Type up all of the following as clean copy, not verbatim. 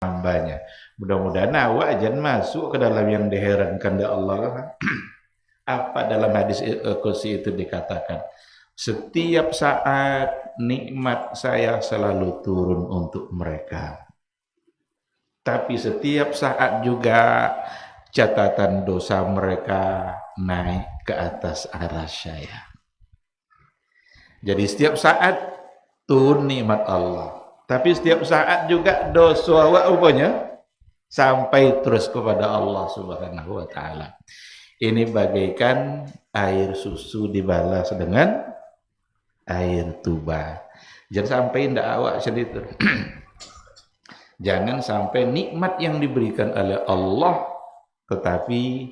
hambanya. Mudah-mudahan awak jangan masuk ke dalam yang diherankan oleh Allah. Apa dalam hadis kursi itu dikatakan, setiap saat nikmat saya selalu turun untuk mereka. Tapi setiap saat juga catatan dosa mereka naik ke atas arasy saya. Jadi setiap saat turun nikmat Allah. Tapi setiap saat juga dosa awak rupanya sampai terus kepada Allah Subhanahu wa taala. Ini bagaikan air susu dibalas dengan air tuba. Jangan sampai ndak awak sedih. Jangan sampai nikmat yang diberikan oleh Allah tetapi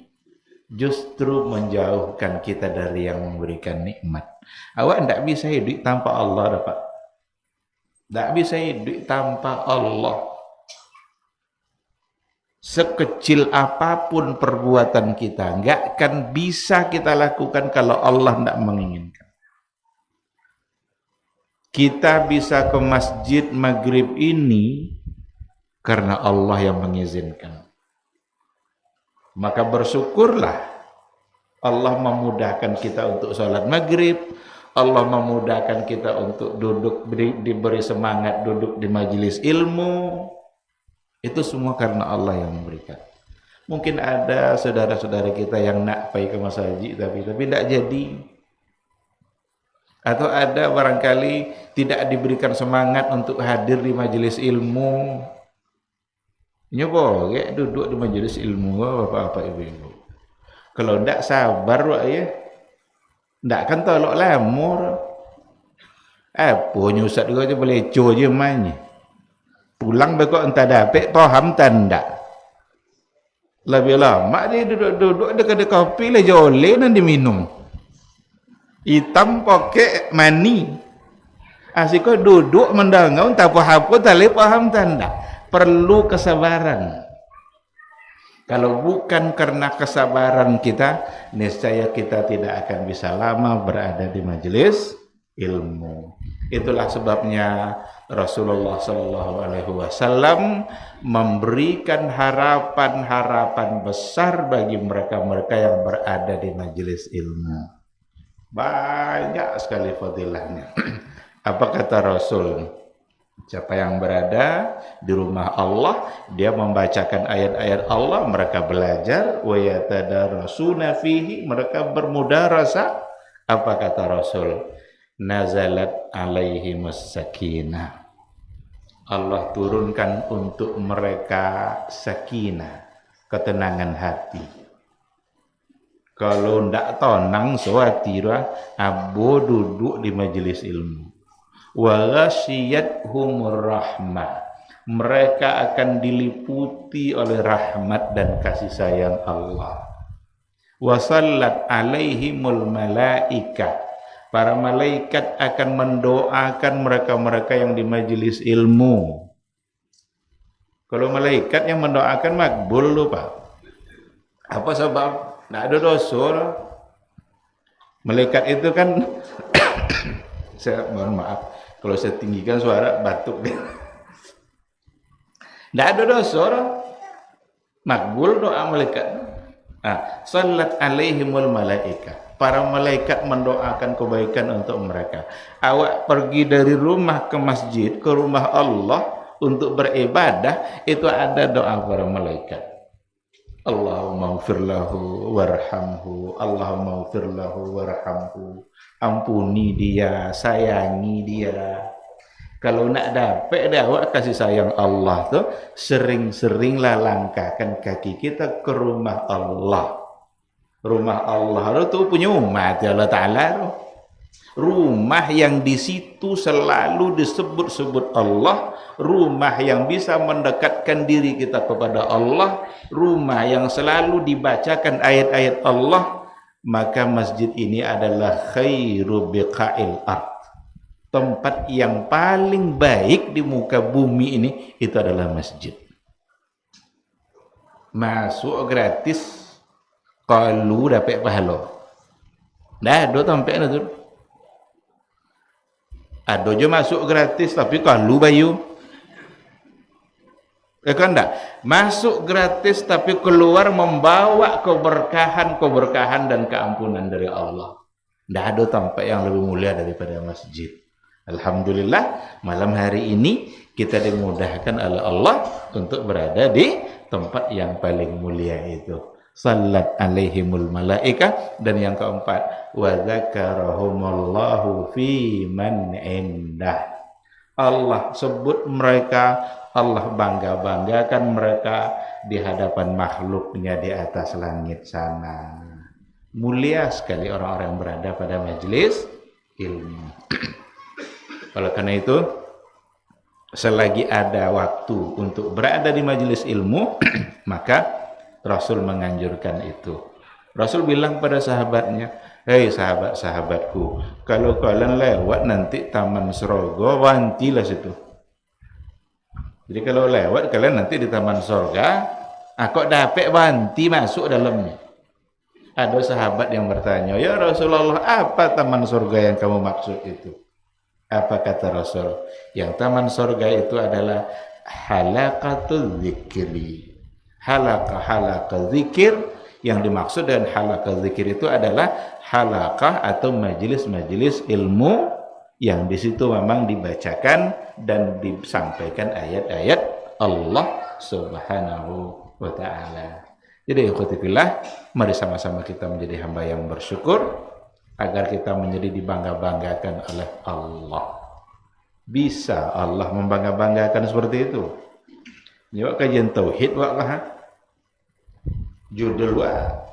justru menjauhkan kita dari yang memberikan nikmat. Awak ndak bisa hidup tanpa Allah, dapat. Ndak bisa hidup tanpa Allah. Sekecil apapun perbuatan kita, nggak akan bisa kita lakukan kalau Allah nggak menginginkan. Kita bisa ke masjid maghrib ini karena Allah yang mengizinkan. Maka bersyukurlah Allah memudahkan kita untuk sholat maghrib, Allah memudahkan kita untuk duduk, diberi semangat duduk di majelis ilmu. Itu semua karena Allah yang memberikan. Mungkin ada saudara-saudara kita yang nak pergi ke masjid tapi tidak jadi. Atau ada barangkali tidak diberikan semangat untuk hadir di majelis ilmu. Nyoba ya duduk di majelis ilmu bapak-bapak ibu-ibu. Kalau tidak sabar wak ya, tidak akan tolok lamur. Apa nyusat juga je boleh co je mainnya. Pulang bekok entah dapat paham tanda. Lebih lama dia duduk-duduk dekat kopi lah joleh dan diminum. Hitam pakai mani. Asiko duduk mendengar entah apa tak paham tanda. Perlu kesabaran. Kalau bukan karena kesabaran kita, niscaya kita tidak akan bisa lama berada di majelis ilmu. Itulah sebabnya Rasulullah SAW memberikan harapan-harapan besar bagi mereka-mereka yang berada di majelis ilmu. Banyak sekali fadilahnya. Apa kata Rasul? Siapa yang berada di rumah Allah, dia membacakan ayat-ayat Allah, mereka belajar, wa yatadarasuna fihi, mereka bermudarasah. Apa kata Rasul? Nazalat alaihimus sakinah. Allah turunkan untuk mereka sakinah, ketenangan hati. Kalau ndak tenang suatira, abo duduk di majelis ilmu. Wa ghasyiyatuhumur rahmah. Mereka akan diliputi oleh rahmat dan kasih sayang Allah. Wa sallat alaihimul malaikah. Para malaikat akan mendoakan mereka-mereka yang di majelis ilmu. Kalau malaikat yang mendoakan makbul loh Pak. Apa sebab? Tidak ada dosa. Malaikat itu kan saya mohon maaf kalau saya tinggikan suara batuk. Tidak ada dosa. Makbul doa malaikat. Sallat alaihimul malaikah. Para malaikat mendoakan kebaikan untuk mereka. Awak pergi dari rumah ke masjid, ke rumah Allah untuk beribadah, itu ada doa para malaikat. Allahumma ighfir lahu warhamhu, Allahumma ighfir lahu warhamhu. Ampuni dia, sayangi dia. Kalau nak dapat awak kasih sayang Allah tuh, sering-seringlah langkahkan kaki kita ke rumah Allah. Rumah Allah itu punya umat ya Allah Ta'ala. Rumah yang di situ selalu disebut-sebut Allah, rumah yang bisa mendekatkan diri kita kepada Allah, rumah yang selalu dibacakan ayat-ayat Allah, maka masjid ini adalah khairu biqa'il ard. Tempat yang paling baik di muka bumi ini itu adalah masjid. Masuk gratis. Kalau dapat pahala. Dah ada tempat tu. Ada je masuk gratis tapi kalau bayu. Kan enggak? Masuk gratis tapi keluar membawa keberkahan dan keampunan dari Allah. Tidak ada tempat yang lebih mulia daripada masjid. Alhamdulillah, malam hari ini kita dimudahkan oleh Allah untuk berada di tempat yang paling mulia itu. Sallat alaihimul malaika. Dan yang keempat, wa dzakarahumullahu fi man indah. Allah sebut mereka, Allah bangga-banggakan mereka di hadapan makhluknya di atas langit sana. Mulia sekali orang-orang yang berada pada majelis ilmu. Oleh karena itu, selagi ada waktu untuk berada di majelis ilmu, maka Rasul menganjurkan itu. Rasul bilang pada sahabatnya, hei sahabat-sahabatku, kalau kalian lewat nanti Taman Sorogo, wantilah situ. Jadi kalau lewat kalian nanti di Taman Sorga, kok dapat wanti masuk dalamnya. Ada sahabat yang bertanya, ya Rasulullah, apa Taman Sorga yang kamu maksud itu? Apa kata Rasul? Yang Taman Sorga itu adalah halaqatul zikri. Halaqah zikir. Yang dimaksud dengan halaqah zikir itu adalah halaqah atau majelis-majelis ilmu yang di situ memang dibacakan dan disampaikan ayat-ayat Allah Subhanahu wa taala. Jadi ikhwati fillah, mari sama-sama kita menjadi hamba yang bersyukur agar kita menjadi dibangga-banggakan oleh Allah. Bisa Allah membangga-banggakan seperti itu. Nyawa kajian tauhid wak lah. Judul wak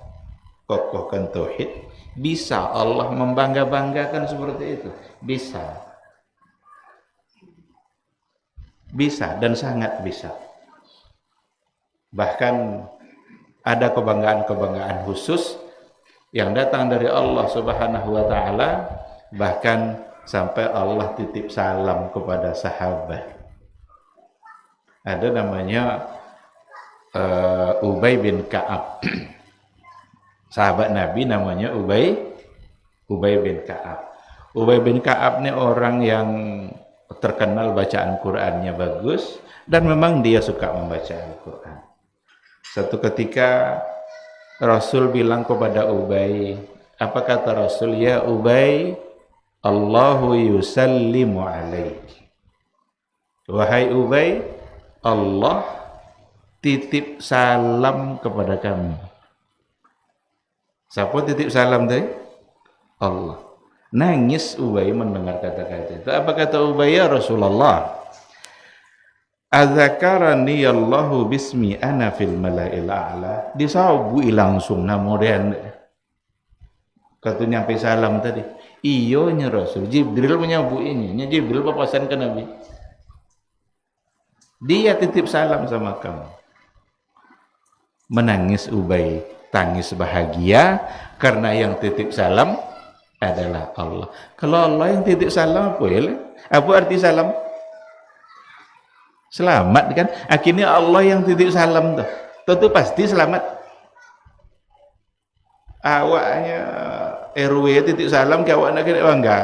kokohkan tauhid. Bisa Allah membangga-banggakan seperti itu. Bisa. Bisa dan sangat bisa. Bahkan ada kebanggaan-kebanggaan khusus yang datang dari Allah Subhanahu wa taala, bahkan sampai Allah titip salam kepada sahabat. Ada namanya Ubay bin Ka'ab. Sahabat Nabi namanya Ubay bin Ka'ab. Ubay bin Ka'ab ini orang yang terkenal bacaan Qur'annya bagus dan memang dia suka membaca Al-Qur'an. Satu ketika Rasul bilang kepada Ubay, apa kata Rasul? Ya Ubay, Allahu yusallimu alaik. Wahai Ubay, Allah titip salam kepada kamu. Siapa titip salam tadi? Allah. Nangis Ubay mendengar kata-kata itu. Apa kata Ubay? Ya Rasulullah, adzakarani Allahu bismi ana fil mala'il a'la. Disabui langsung nama dia. Kata nyampe salam tadi. Iyo nya Rasul. Jibril menyabuinya. Jibril papasan ke Nabi. Dia titip salam sama kamu. Menangis Ubay, tangis bahagia karena yang titip salam adalah Allah. Kalau Allah yang titip salam apa ya? Apa arti salam? Selamat kan? Akhirnya Allah yang titip salam tuh. Tentu pasti selamat. Awaknya RW titip salam ke awak nak kena bangga.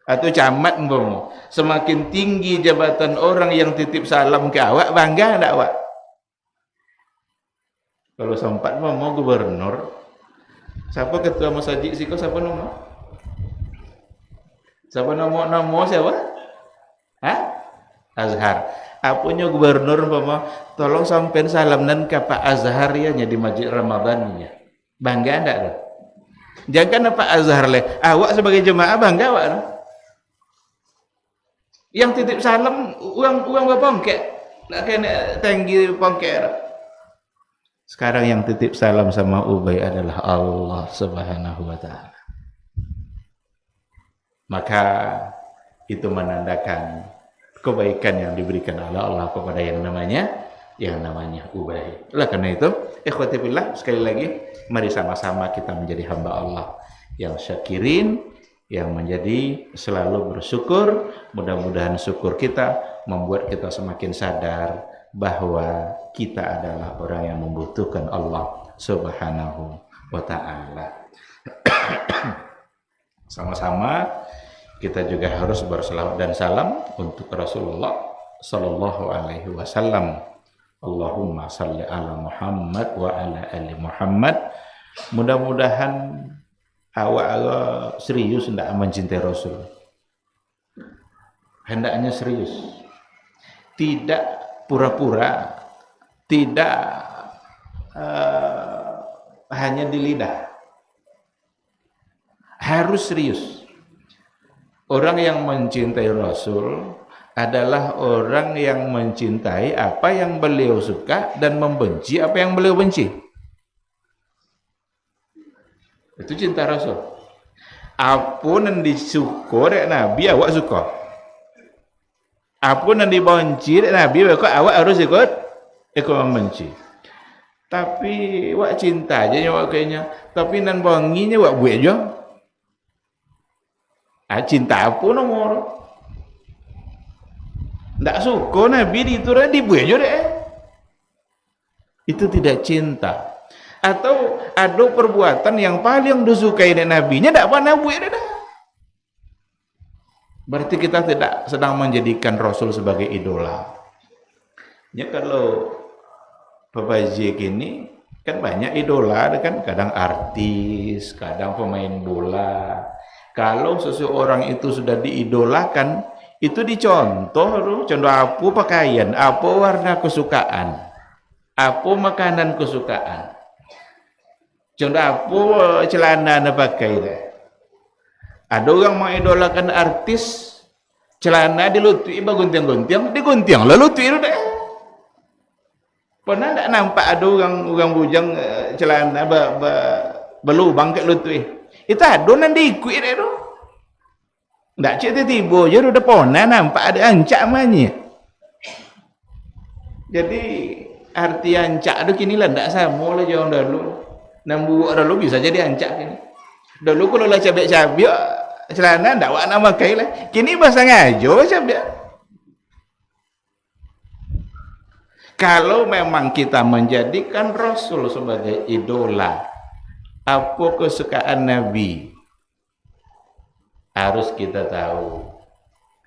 Atau camat umpama. Semakin tinggi jabatan orang yang titip salam ke awak, bangga enggak awak? Kalau sempat mau gubernur, siapa ketua masjid sih kok siapa nama? Siapa nama siapa? Hah? Azhar. Apunya gubernur umpama, tolong sampein salam nan ke Pak Azhar ya di Masjid Ramadan ya. Bangga enggak tuh? Jangan Pak Azhar leh. Awak sebagai jemaah bangga awak no? Yang titip salam uang berpongkek. Nak kena tinggi pongkek. Sekarang yang titip salam sama Ubay adalah Allah Subhanahu wa taala. Maka itu menandakan kebaikan yang diberikan oleh Allah kepada yang namanya Ubay. Oleh karena itu, ikhwati fillah, sekali lagi mari sama-sama kita menjadi hamba Allah yang syakirin, yang menjadi selalu bersyukur. Mudah-mudahan syukur kita membuat kita semakin sadar bahwa kita adalah orang yang membutuhkan Allah Subhanahu wa ta'ala. Sama-sama kita juga harus berselawat dan salam untuk Rasulullah sallallahu alaihi wasallam. Allahumma salli ala Muhammad wa ala ali Muhammad. Mudah-mudahan awak serius hendak mencintai Rasul. Hendaknya serius. Tidak pura-pura, tidak hanya di lidah. Harus serius. Orang yang mencintai Rasul adalah orang yang mencintai apa yang beliau suka dan membenci apa yang beliau benci. Itu cinta Rasul. Apa yang disuka dek Nabi awak suka. Apa yang dibenci dek Nabi awak harus ikut membenci. Tapi awak cinta aja awak kayaknya. Tapi nan banginya awak buat aja. Cinta apa nomor? Tak suka Nabi itu dibuat aja deh. Itu tidak cinta. Atau ada perbuatan yang paling disukai dari Nabi-nya tak pernah buat dah. Berarti kita tidak sedang menjadikan Rasul sebagai idola. Ya kalau Bapak J ini kan banyak idola kan, kadang artis, kadang pemain bola. Kalau seseorang itu sudah diidolakan, itu dicontoh, contoh apa pakaian, apa warna kesukaan, apa makanan kesukaan, contoh apa celana anda pakai. Ada orang mengidolakan artis, celana dilutui baguntiang-guntiang, diguntiang lalu lutui itu deh. Pernah tak nampak ada orang bujang celana berlubang ke lutui? Itu ada nanti ikut dia tu. Tak cik tiba je udah pernah nampak ada ancak mana. Jadi arti ancak tu kini lah tak sama lah orang dulu. Nam buat dulu bisa jadi ancak kini. Dulu kalau lah cabik-cabik celana tak buat nak pakai lah. Kini bahasa ngajo cabik. Kalau memang kita menjadikan Rasul sebagai idola, apa kesukaan Nabi harus kita tahu.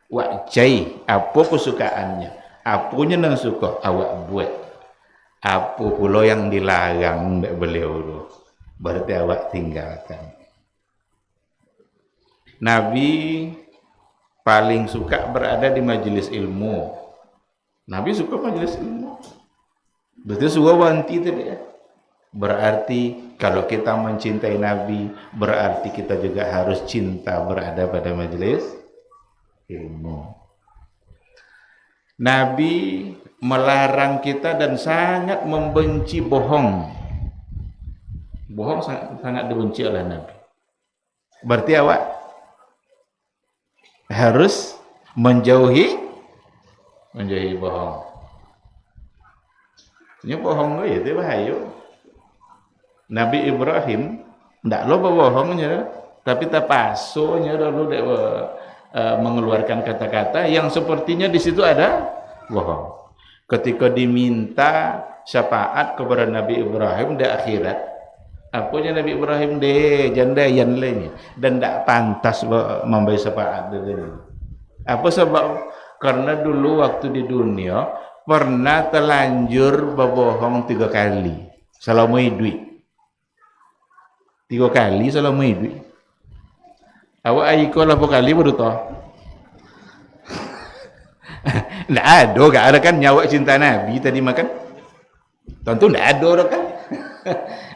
Wajai apa kesukaannya, apanya yang suka awak buat, apa pula yang dilarang beliau tu, berarti awak tinggalkan. Nabi paling suka berada di majelis ilmu. Nabi suka majelis ilmu. Berarti suka wanti tadi ya. Berarti kalau kita mencintai Nabi, berarti kita juga harus cinta berada pada majelis ilmu. Nabi melarang kita dan sangat membenci bohong. Bohong sangat dibenci oleh Nabi. Berarti awak harus menjauhi bohong. Ini bohong itu bahaya. Nabi Ibrahim tidak lupa bohongnya, tapi tapasonya dulu mengeluarkan kata-kata yang sepertinya di situ ada bohong. Ketika diminta syafaat kepada Nabi Ibrahim di akhirat, apanya Nabi Ibrahim janda yang lainnya dan tidak pantas memberi syafaat dari. Apa sebab? Karena dulu waktu di dunia pernah terlanjur berbohong 3 kali selama hidup. 3 kali selama hidup. Awak aiko lah 4 kali baru tahu. Nggak ada kan nyawa cinta Nabi tadi makan. Tentu nggak ada kan.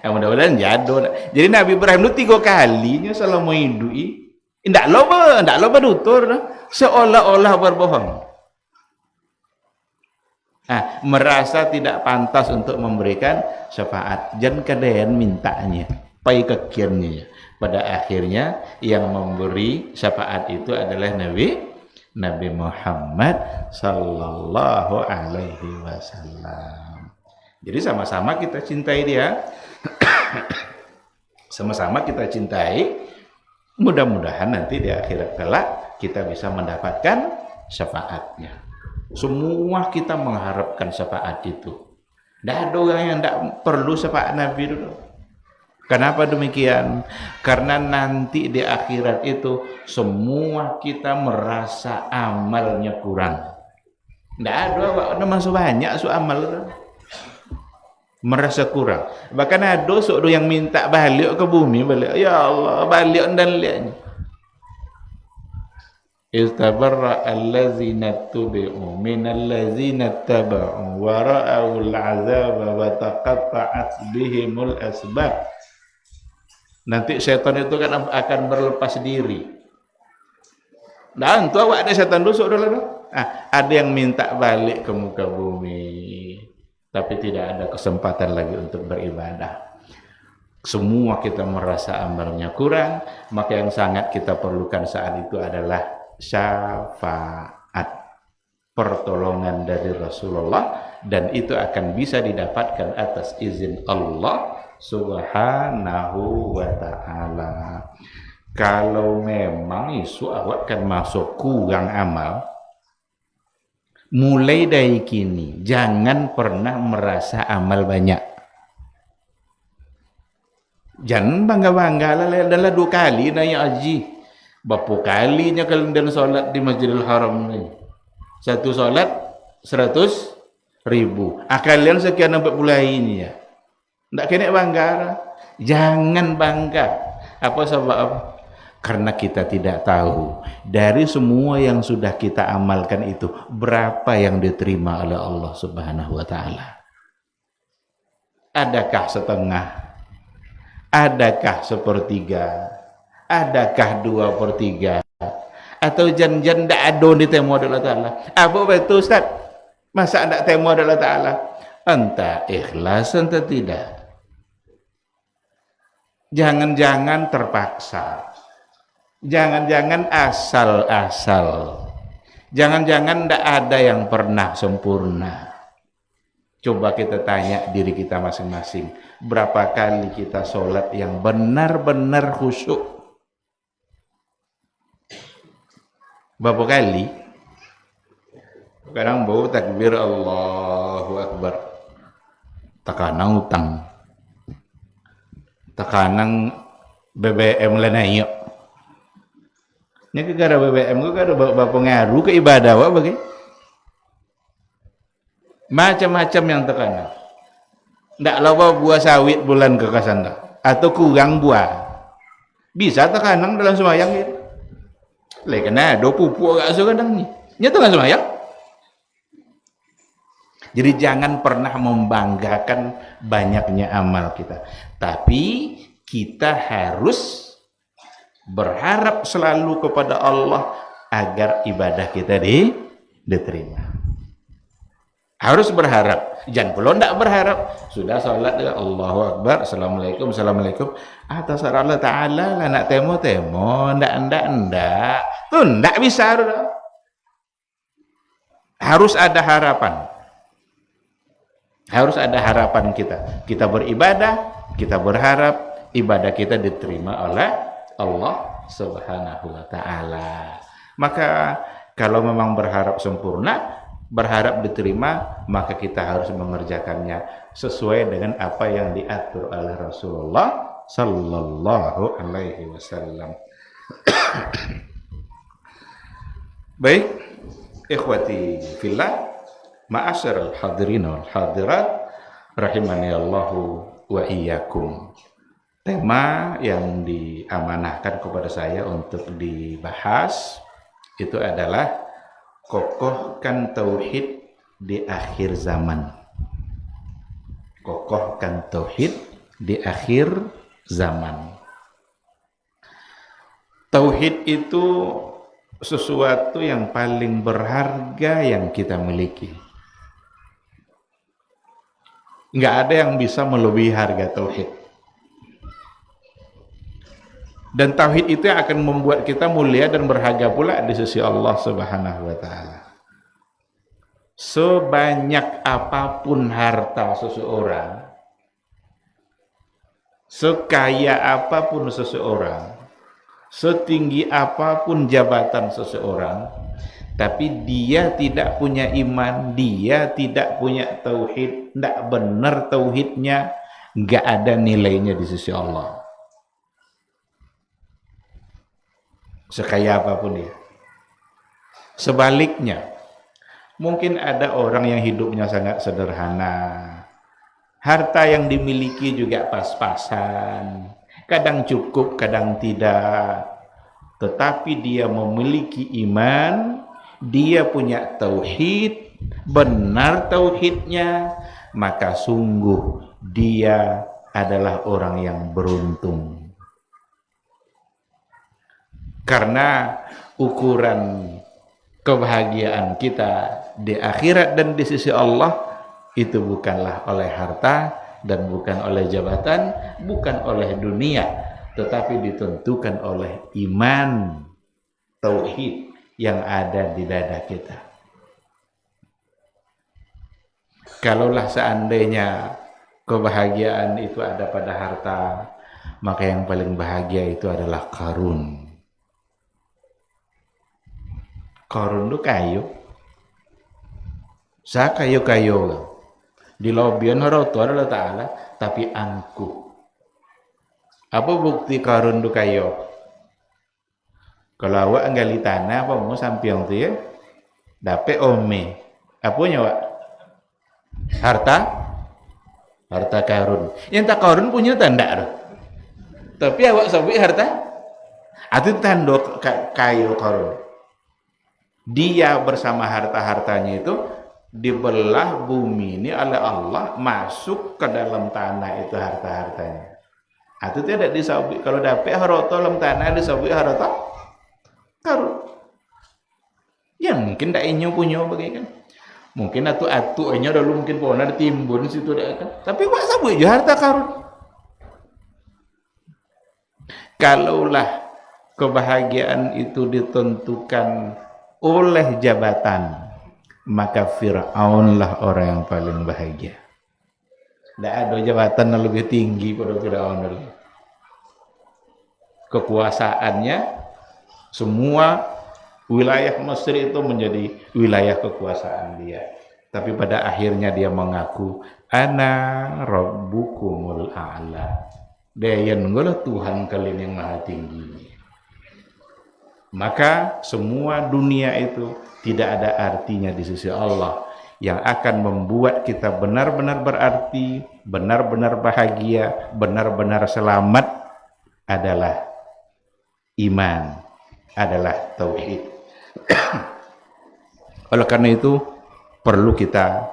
Mudah-mudahan nggak ada. Jadi Nabi Ibrahim itu 3 kalinya selama hidup. Nggak loba tutur seolah-olah berbohong. Merasa tidak pantas untuk memberikan syafaat. Jangan kalian mintanya. Pai kekirnya. Pada akhirnya yang memberi syafaat itu adalah Nabi Muhammad sallallahu alaihi wasallam. Jadi sama-sama kita cintai dia. Sama-sama kita cintai. Mudah-mudahan nanti di akhirat kelak kita bisa mendapatkan syafaatnya. Semua kita mengharapkan syafaat itu. Tidak ada orang yang tidak perlu syafaat Nabi dulu. Kenapa demikian? Karena nanti di akhirat itu semua kita merasa amalnya kurang. Ndak ada awak ada masuk banyak su amal tu. Merasa kurang. Bahkan ada sok yang minta balik ke bumi balik. Ya Allah, balik dan lihatnya. Istabarra allazina tubi'u minal ladzina taba'u wa ra'awul 'adzaba wa taqatta'at bihimul asbab. Nanti setan itu kan akan berlepas diri. Dan tu awak ada setan dusuk dulu. Ada yang minta balik ke muka bumi, tapi tidak ada kesempatan lagi untuk beribadah. Semua kita merasa amalnya kurang, maka yang sangat kita perlukan saat itu adalah syafaat, pertolongan dari Rasulullah, dan itu akan bisa didapatkan atas izin Allah Subhanahu wa ta'ala. Kalau memang isu awak kan masuk kurang amal, mulai dari kini jangan pernah merasa amal banyak. Jangan bangga-bangga lah adalah 2 kali naik haji. Berapa kalinya kalian solat di Masjidil Haram ni? Satu solat 100.000. Kalian sekian 40 ini ya. Tak kena bangga. Jangan bangga. Apa sebab? Karena kita tidak tahu dari semua yang sudah kita amalkan itu berapa yang diterima oleh Allah Subhanahu wa ta'ala. Adakah setengah? Adakah 1/3? Adakah 2/3? Atau jan-jan tak ada di temu Allah Ta'ala? Apa betul Ustaz? Masa tak temu Allah Ta'ala? Entah ikhlas entah tidak. Jangan-jangan terpaksa. Jangan-jangan asal-asal. Jangan-jangan tak ada yang pernah sempurna. Coba kita tanya diri kita masing-masing. Berapa kali kita sholat yang benar-benar khusyuk? Berapa kali? Kadang bau takbir Allahu Akbar. Tekanan utang. Tekanan BBM lah naik. Ini gara BBM ku kada berpengaruh ke ibadah awak bagi. Macam-macam yang tekanan. Ndak lawa buah sawit bulan ke kasanda atau kurang buah. Bisa tekanan dalam sembahyang gitu. Lek kena do pupuk agak kadang ni. Nya tengah sembahyang. Jadi jangan pernah membanggakan banyaknya amal kita. Tapi kita harus berharap selalu kepada Allah agar ibadah kita diterima. Harus berharap. Jangan kalau tidak berharap, sudah salat Allahu Akbar, Assalamualaikum, Assalamualaikum. Atas Allah Ta'ala lah nak temo-temo, ndak. Tu ndak bisa. Harus ada harapan. Harus ada harapan kita. Kita beribadah, kita berharap ibadah kita diterima oleh Allah Subhanahu wa ta'ala. Maka kalau memang berharap sempurna, berharap diterima, maka kita harus mengerjakannya sesuai dengan apa yang diatur oleh Rasulullah sallallahu alaihi wasallam. Baik, ikhwati fillah, ma'asyiral hadirin wal hadirat rahimani Allahu wa iyyakum. Tema yang diamanahkan kepada saya untuk dibahas itu adalah kokohkan tauhid di akhir zaman. Kokohkan tauhid di akhir zaman. Tauhid itu sesuatu yang paling berharga yang kita miliki. Enggak ada yang bisa melebihi harga tauhid. Dan tauhid itu yang akan membuat kita mulia dan berharga pula di sisi Allah Subhanahu wa ta'ala. Sebanyak apapun harta seseorang, sekaya apapun seseorang, setinggi apapun jabatan seseorang, tapi dia tidak punya iman, dia tidak punya tauhid, tidak benar tauhidnya, enggak ada nilainya di sisi Allah. Sekaya apapun dia. Sebaliknya, Mungkin ada orang yang hidupnya sangat sederhana. Harta yang dimiliki juga pas-pasan. Kadang cukup, kadang tidak. Tetapi dia memiliki iman, dia punya tauhid, benar tauhidnya, maka sungguh dia adalah orang yang beruntung. Karena ukuran kebahagiaan kita di akhirat dan di sisi Allah itu bukanlah oleh harta dan bukan oleh jabatan, bukan oleh dunia, tetapi ditentukan oleh iman, tauhid yang ada di dada kita. Kalaulah seandainya kebahagiaan itu ada pada harta, maka yang paling bahagia itu adalah Qarun. Qarun itu kayu. Sa kayu-kayu. Di lobian haroto adalah Ta'ala, tapi angkuh. Apa bukti Qarun itu kayu? Kalau awak nggali tanah, apa mau sampiang tu ya? Dapat ome. Apanya awak? Harta Qarun. Yang tak Qarun punya tanda. Tapi awak sabui harta? Itu tanda kayu Qarun. Dia bersama harta-hartanya itu dibelah bumi ini oleh Allah, masuk ke dalam tanah itu harta-hartanya. Itu tidak disabui. Kalau dapat harta dalam tanah disabui harta Qarun. Ya mungkin tak inyo punya bagaimana? Mungkin atu nya dulu mungkin pernah ditimbun situ dah kan. Tapi kok sabui je harta Qarun. Kalaulah kebahagiaan itu ditentukan oleh jabatan, maka Fir'aunlah orang yang paling bahagia. Tidak ada jabatan yang lebih tinggi pada Fir'aun. Kekuasaannya, semua wilayah Mesir itu menjadi wilayah kekuasaan dia. Tapi pada akhirnya dia mengaku, Ana Rabbukumul A'la. Dia yang Tuhan kalian yang maha tinggi. Maka semua dunia itu tidak ada artinya di sisi Allah. Yang akan membuat kita benar-benar berarti, benar-benar bahagia, benar-benar selamat adalah iman, adalah tauhid. Oleh karena itu perlu kita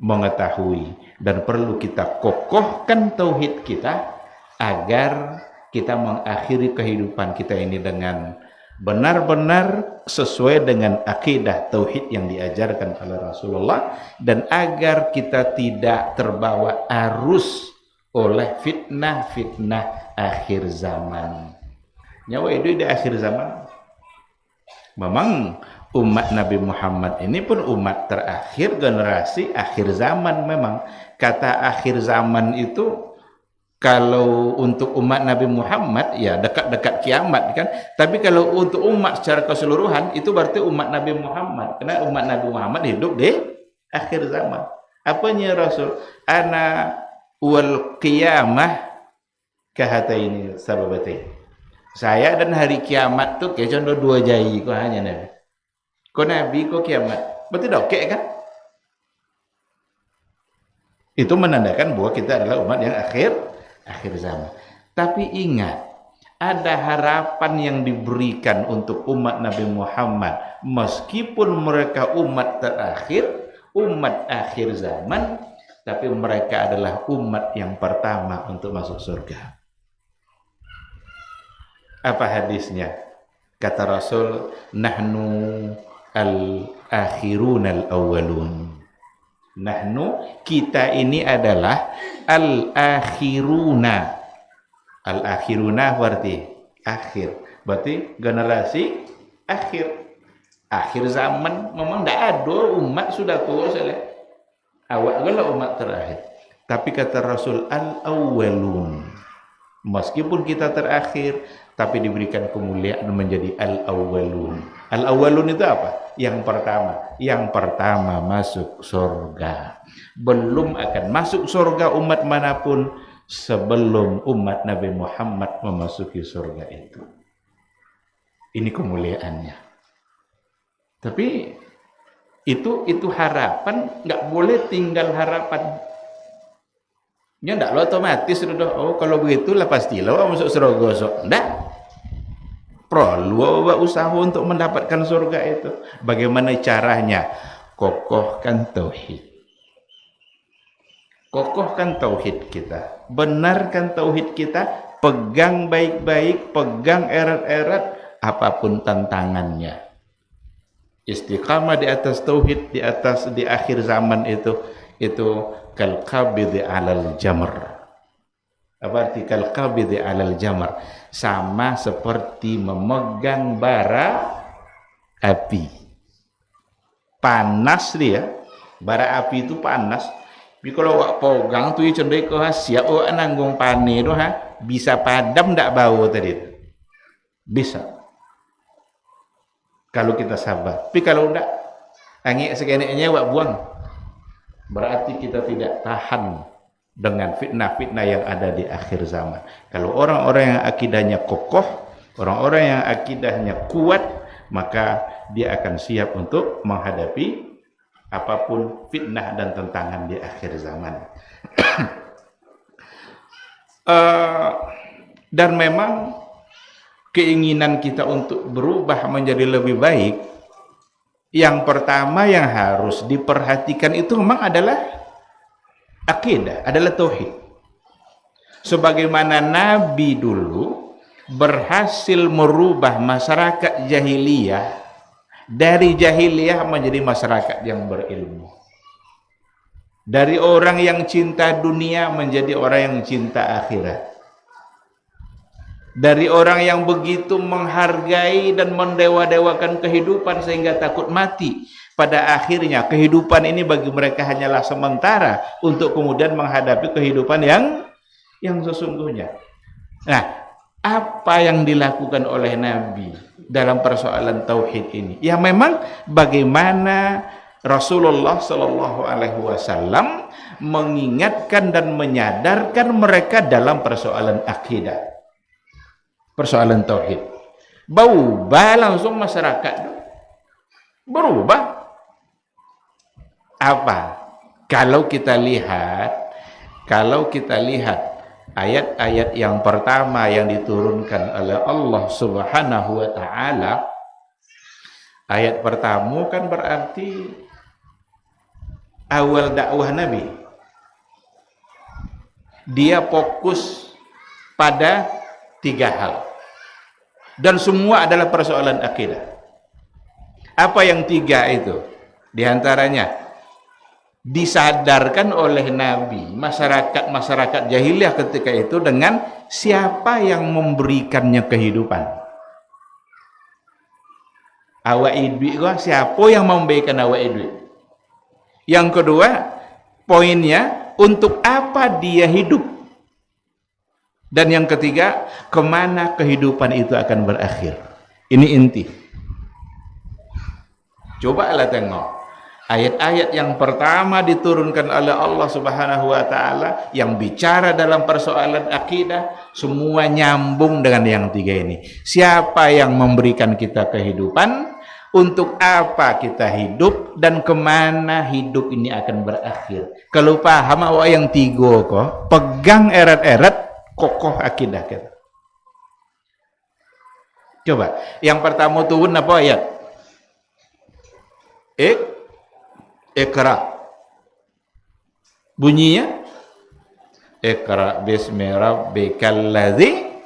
mengetahui dan perlu kita kokohkan tauhid kita agar kita mengakhiri kehidupan kita ini dengan benar-benar sesuai dengan akidah tauhid yang diajarkan oleh Rasulullah, dan agar kita tidak terbawa arus oleh fitnah-fitnah akhir zaman. Nyawa itu di akhir zaman. Memang umat Nabi Muhammad ini pun umat terakhir, generasi akhir zaman. Memang kata akhir zaman itu kalau untuk umat Nabi Muhammad ya dekat-dekat kiamat kan. Tapi kalau untuk umat secara keseluruhan itu berarti umat Nabi Muhammad. Karena umat Nabi Muhammad hidup di akhir zaman. Apanya Rasul? Ana wal qiyamah kahataini sababati. Saya dan hari kiamat tuh kayak contoh dua jari kok hanya Nabi. Kok Nabi kok kiamat. Berarti dokek kan? Itu menandakan bahwa kita adalah umat yang akhir zaman. Tapi ingat, ada harapan yang diberikan untuk umat Nabi Muhammad meskipun mereka umat terakhir, umat akhir zaman, tapi mereka adalah umat yang pertama untuk masuk surga. Apa hadisnya? Kata Rasul, nahnu al-akhirun al-awwalun. Nahnu, kita ini adalah al-akhiruna. Al-akhiruna berarti akhir. Berarti generasi akhir. Akhir zaman memang tidak ada umat sudah tua sekali. Awak adalah umat terakhir. Tapi kata Rasul al-awwalun. Meskipun kita terakhir, tapi diberikan kemuliaan menjadi al-awwalun. Al-awwalun itu apa? Yang pertama. Yang pertama masuk surga. Belum akan masuk surga umat manapun sebelum umat Nabi Muhammad memasuki surga itu. Ini kemuliaannya. Tapi Itu harapan, nggak boleh tinggal harapan. Ya ndak lo otomatis sudah, oh kalau begitulah pastilah masuk surga sok. Ndak. Perlu usaha untuk mendapatkan surga itu. Bagaimana caranya? Kokohkan tauhid. Kokohkan tauhid kita. Benarkan tauhid kita, pegang baik-baik, pegang erat-erat apapun tantangannya. Istiqamah di atas tauhid di akhir zaman itu kal qabidi 'alal jamr. Apa arti kal qabidi 'alal jamr? Sama seperti memegang bara api. Panas dia. Bara api itu panas. Tapi kalau awak pegang tu cenderung ke siap awak nanggung pane tu bisa padam ndak bau tadi. Bisa. Kalau kita sabar. Tapi kalau ndak angin sekeneknya awak buang. Berarti kita tidak tahan dengan fitnah-fitnah yang ada di akhir zaman. Kalau orang-orang yang akidahnya kokoh, orang-orang yang akidahnya kuat, maka dia akan siap untuk menghadapi apapun fitnah dan tantangan di akhir zaman. Dan memang keinginan kita untuk berubah menjadi lebih baik, yang pertama yang harus diperhatikan itu memang adalah akidah, adalah tauhid. Sebagaimana Nabi dulu berhasil merubah masyarakat jahiliyah dari jahiliyah menjadi masyarakat yang berilmu. Dari orang yang cinta dunia menjadi orang yang cinta akhirat. Dari orang yang begitu menghargai dan mendewa-dewakan kehidupan sehingga takut mati. Pada akhirnya kehidupan ini bagi mereka hanyalah sementara untuk kemudian menghadapi kehidupan yang sesungguhnya. Nah, apa yang dilakukan oleh Nabi dalam persoalan tauhid ini? Ya memang bagaimana Rasulullah Shallallahu Alaihi Wasallam mengingatkan dan menyadarkan mereka dalam persoalan akidah, persoalan tauhid. Berubah langsung masyarakat berubah. Apa? Kalau kita lihat ayat-ayat yang pertama yang diturunkan oleh Allah Subhanahu wa taala, ayat pertama kan berarti awal dakwah Nabi. Dia fokus pada 3 hal. Dan semua adalah persoalan akidah. Apa yang 3 itu? Di antaranya disadarkan oleh Nabi masyarakat jahiliyah ketika itu dengan siapa yang memberikannya kehidupan. Awak idwi siapa yang memberikan awak idwi? Yang kedua, poinnya untuk apa dia hidup? Dan yang ketiga, kemana kehidupan itu akan berakhir? Ini inti. Cobalah tengok. Ayat-ayat yang pertama diturunkan oleh Allah Subhanahu wa taala yang bicara dalam persoalan akidah, semua nyambung dengan yang 3 ini. Siapa yang memberikan kita kehidupan, untuk apa kita hidup, dan kemana hidup ini akan berakhir. Kalau paham awak yang 3 kok, pegang erat-erat, kokoh akidah kita. Coba, yang pertama turun apa ayat? Iqra. Bunyinya Iqra bismi rabbikal ladzi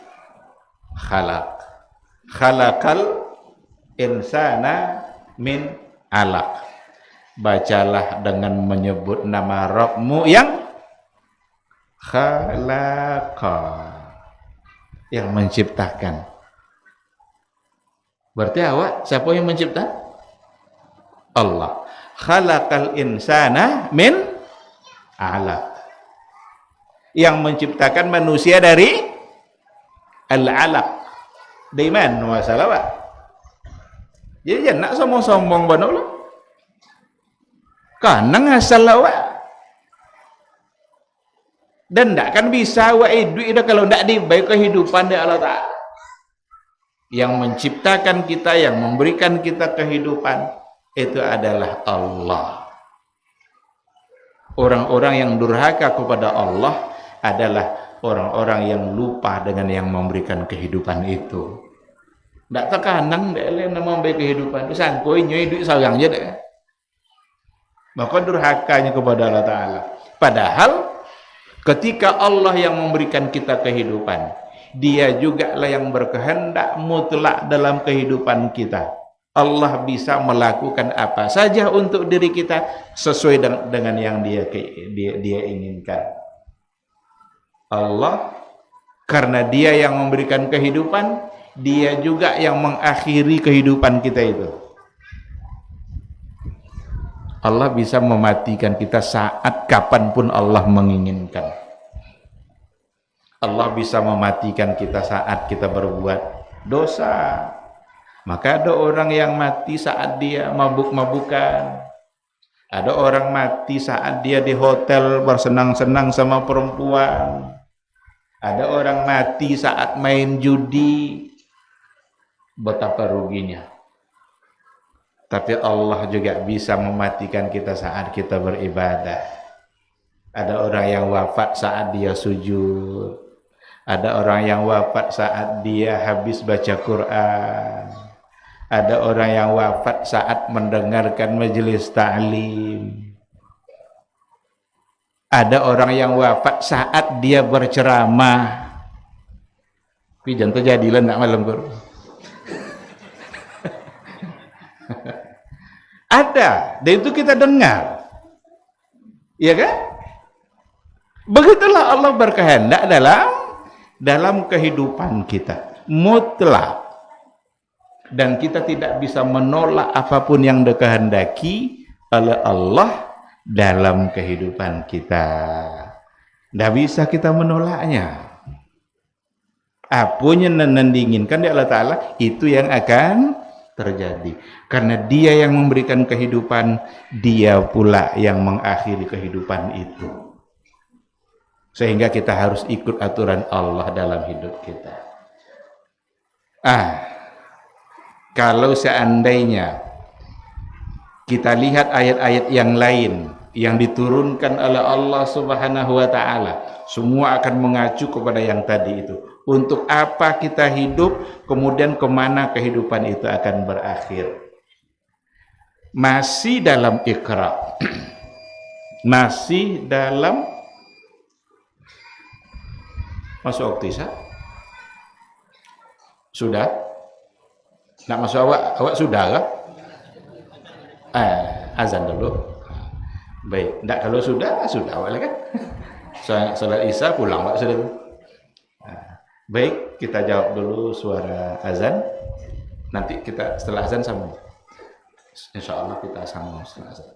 khalaq. Khalaqal insana min alaq. Bacalah dengan menyebut nama Rabbmu yang khalaqa, yang menciptakan. Berarti awak siapa yang mencipta? Allah. Khalaqal insana min alaq, yang menciptakan manusia dari al-alaq. Dari mana masalah Pak? Jadi jangan nak sombong-sombong benar lah. Kanang asal awak. Dan tak kan bisa awak hidup itu kalau tak dibaik kehidupan dari Allah Ta'ala. Yang menciptakan kita, yang memberikan kita kehidupan, itu adalah Allah. Orang-orang yang durhaka kepada Allah adalah orang-orang yang lupa dengan yang memberikan kehidupan itu. Tak terkanang dek yang memberi kehidupan. Sangkoi nyoi duit sarang je dek. Maka durhakanya kepada Allah Ta'ala. Padahal ketika Allah yang memberikan kita kehidupan, Dia juga lah yang berkehendak mutlak dalam kehidupan kita. Allah bisa melakukan apa saja untuk diri kita sesuai dengan yang dia inginkan. Allah, karena Dia yang memberikan kehidupan, Dia juga yang mengakhiri kehidupan kita itu. Allah bisa mematikan kita saat kapanpun Allah menginginkan. Allah bisa mematikan kita saat kita berbuat dosa. Maka ada orang yang mati saat dia mabuk-mabukan. Ada orang mati saat dia di hotel bersenang-senang sama perempuan. Ada orang mati saat main judi. Betapa ruginya. Tapi Allah juga bisa mematikan kita saat kita beribadah. Ada orang yang wafat saat dia sujud. Ada orang yang wafat saat dia habis baca Quran. Ada orang yang wafat saat mendengarkan majelis ta'lim. Ada orang yang wafat saat dia berceramah. Tapi jangan terjadilah nak malam Quran. Ada, dan itu kita dengar. Iya kan? Begitulah Allah berkehendak dalam kehidupan kita. Mutlak. Dan kita tidak bisa menolak apapun yang dikehendaki oleh Allah dalam kehidupan kita. Tidak bisa kita menolaknya. Apa yang diinginkan di Allah Ta'ala, itu yang akan terjadi. Karena Dia yang memberikan kehidupan, Dia pula yang mengakhiri kehidupan itu. Sehingga kita harus ikut aturan Allah dalam hidup kita. Kalau seandainya kita lihat ayat-ayat yang lain yang diturunkan oleh Allah Subhanahu wa Ta'ala, semua akan mengacu kepada yang tadi itu. Untuk apa kita hidup, kemudian kemana kehidupan itu akan berakhir. Masih dalam Iqra, masih dalam masuk Oktisa, sudah. Nak masuk awak sudah kah? Azan dulu. Baik, tak kalau sudah awak kan? Salat Isya pulang Pak sudah. Baik, kita jawab dulu suara azan. Nanti kita setelah azan sambung. Insyaallah kita sambung setelah azan.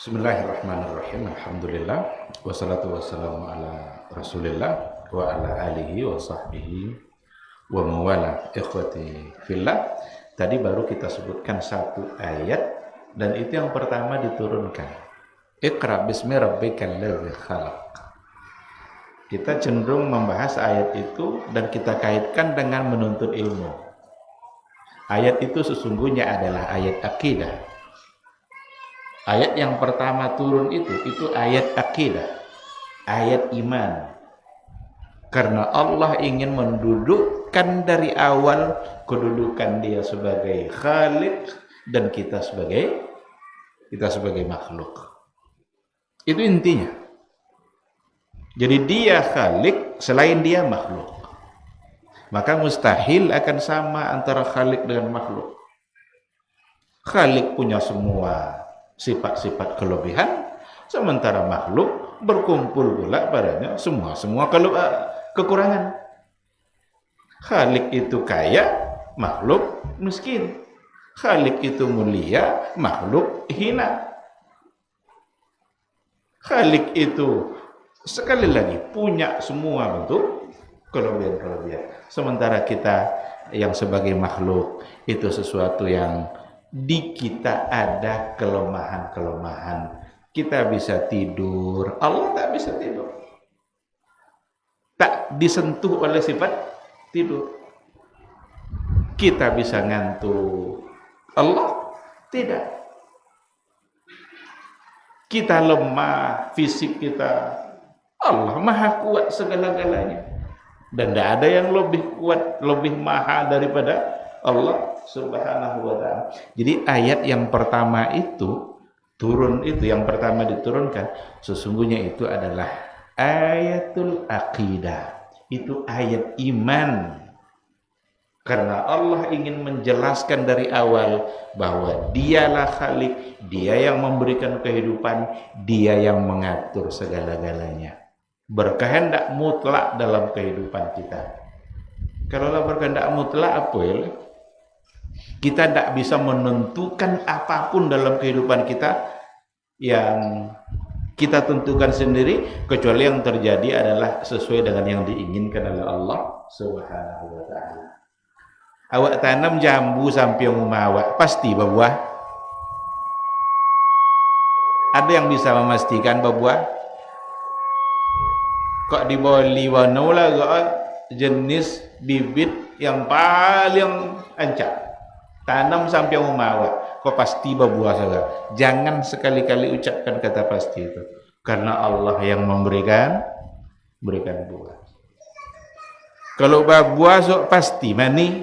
Bismillahirrahmanirrahim. Alhamdulillah wassalatu wassalamu ala Rasulillah wa ala alihi wa sahbihi wa mawala. Ikhwati fillah, tadi baru kita sebutkan satu ayat dan itu yang pertama diturunkan. Iqra bismi rabbikal ladzi khalaq. Kita cenderung membahas ayat itu dan kita kaitkan dengan menuntut ilmu. Ayat itu sesungguhnya adalah ayat akidah. Ayat yang pertama turun itu ayat akidah, ayat iman. Karena Allah ingin mendudukkan dari awal kedudukan Dia sebagai Khaliq dan kita sebagai makhluk. Itu intinya. Jadi Dia Khaliq, selain Dia makhluk. Maka mustahil akan sama antara Khaliq dengan makhluk. Khaliq punya semua sifat-sifat kelebihan, sementara makhluk berkumpul pula padanya semua kekurangan. Khalik itu kaya, makhluk miskin. Khalik itu mulia, makhluk hina. Khalik itu sekali lagi punya semua bentuk kelebihan-kelebihan. Sementara kita yang sebagai makhluk itu sesuatu yang di kita ada kelemahan-kelemahan. Kita bisa tidur, Allah tak bisa tidur. Tak disentuh oleh sifat tidur. Kita bisa ngantuk, Allah tidak. Kita lemah, fisik kita, Allah maha kuat segala-galanya. Dan tidak ada yang lebih kuat, lebih maha daripada Allah Subhanahu wa ta'ala. Jadi ayat yang pertama itu turun, itu yang pertama diturunkan, sesungguhnya itu adalah ayatul aqidah. Itu ayat iman. Karena Allah ingin menjelaskan dari awal bahwa Dialah Khalik, Dia yang memberikan kehidupan, Dia yang mengatur segala-galanya. Berkehendak mutlak dalam kehidupan kita. Kalau berkehendak mutlak apa ya? Kita tidak bisa menentukan apapun dalam kehidupan kita yang kita tentukan sendiri, kecuali yang terjadi adalah sesuai dengan yang diinginkan oleh Allah Subhanahu wa ta'ala. Awak tanam jambu sampai rumah awak, pasti berbuah. Ada yang bisa memastikan berbuah? Kok di bawah liwana lah, jenis bibit yang paling ancak. Tanam sampai umawak, kau pasti berbuah saja. Jangan sekali-kali ucapkan kata pasti itu. Karena Allah yang memberikan buah. Kalau berbuah sok pasti mani.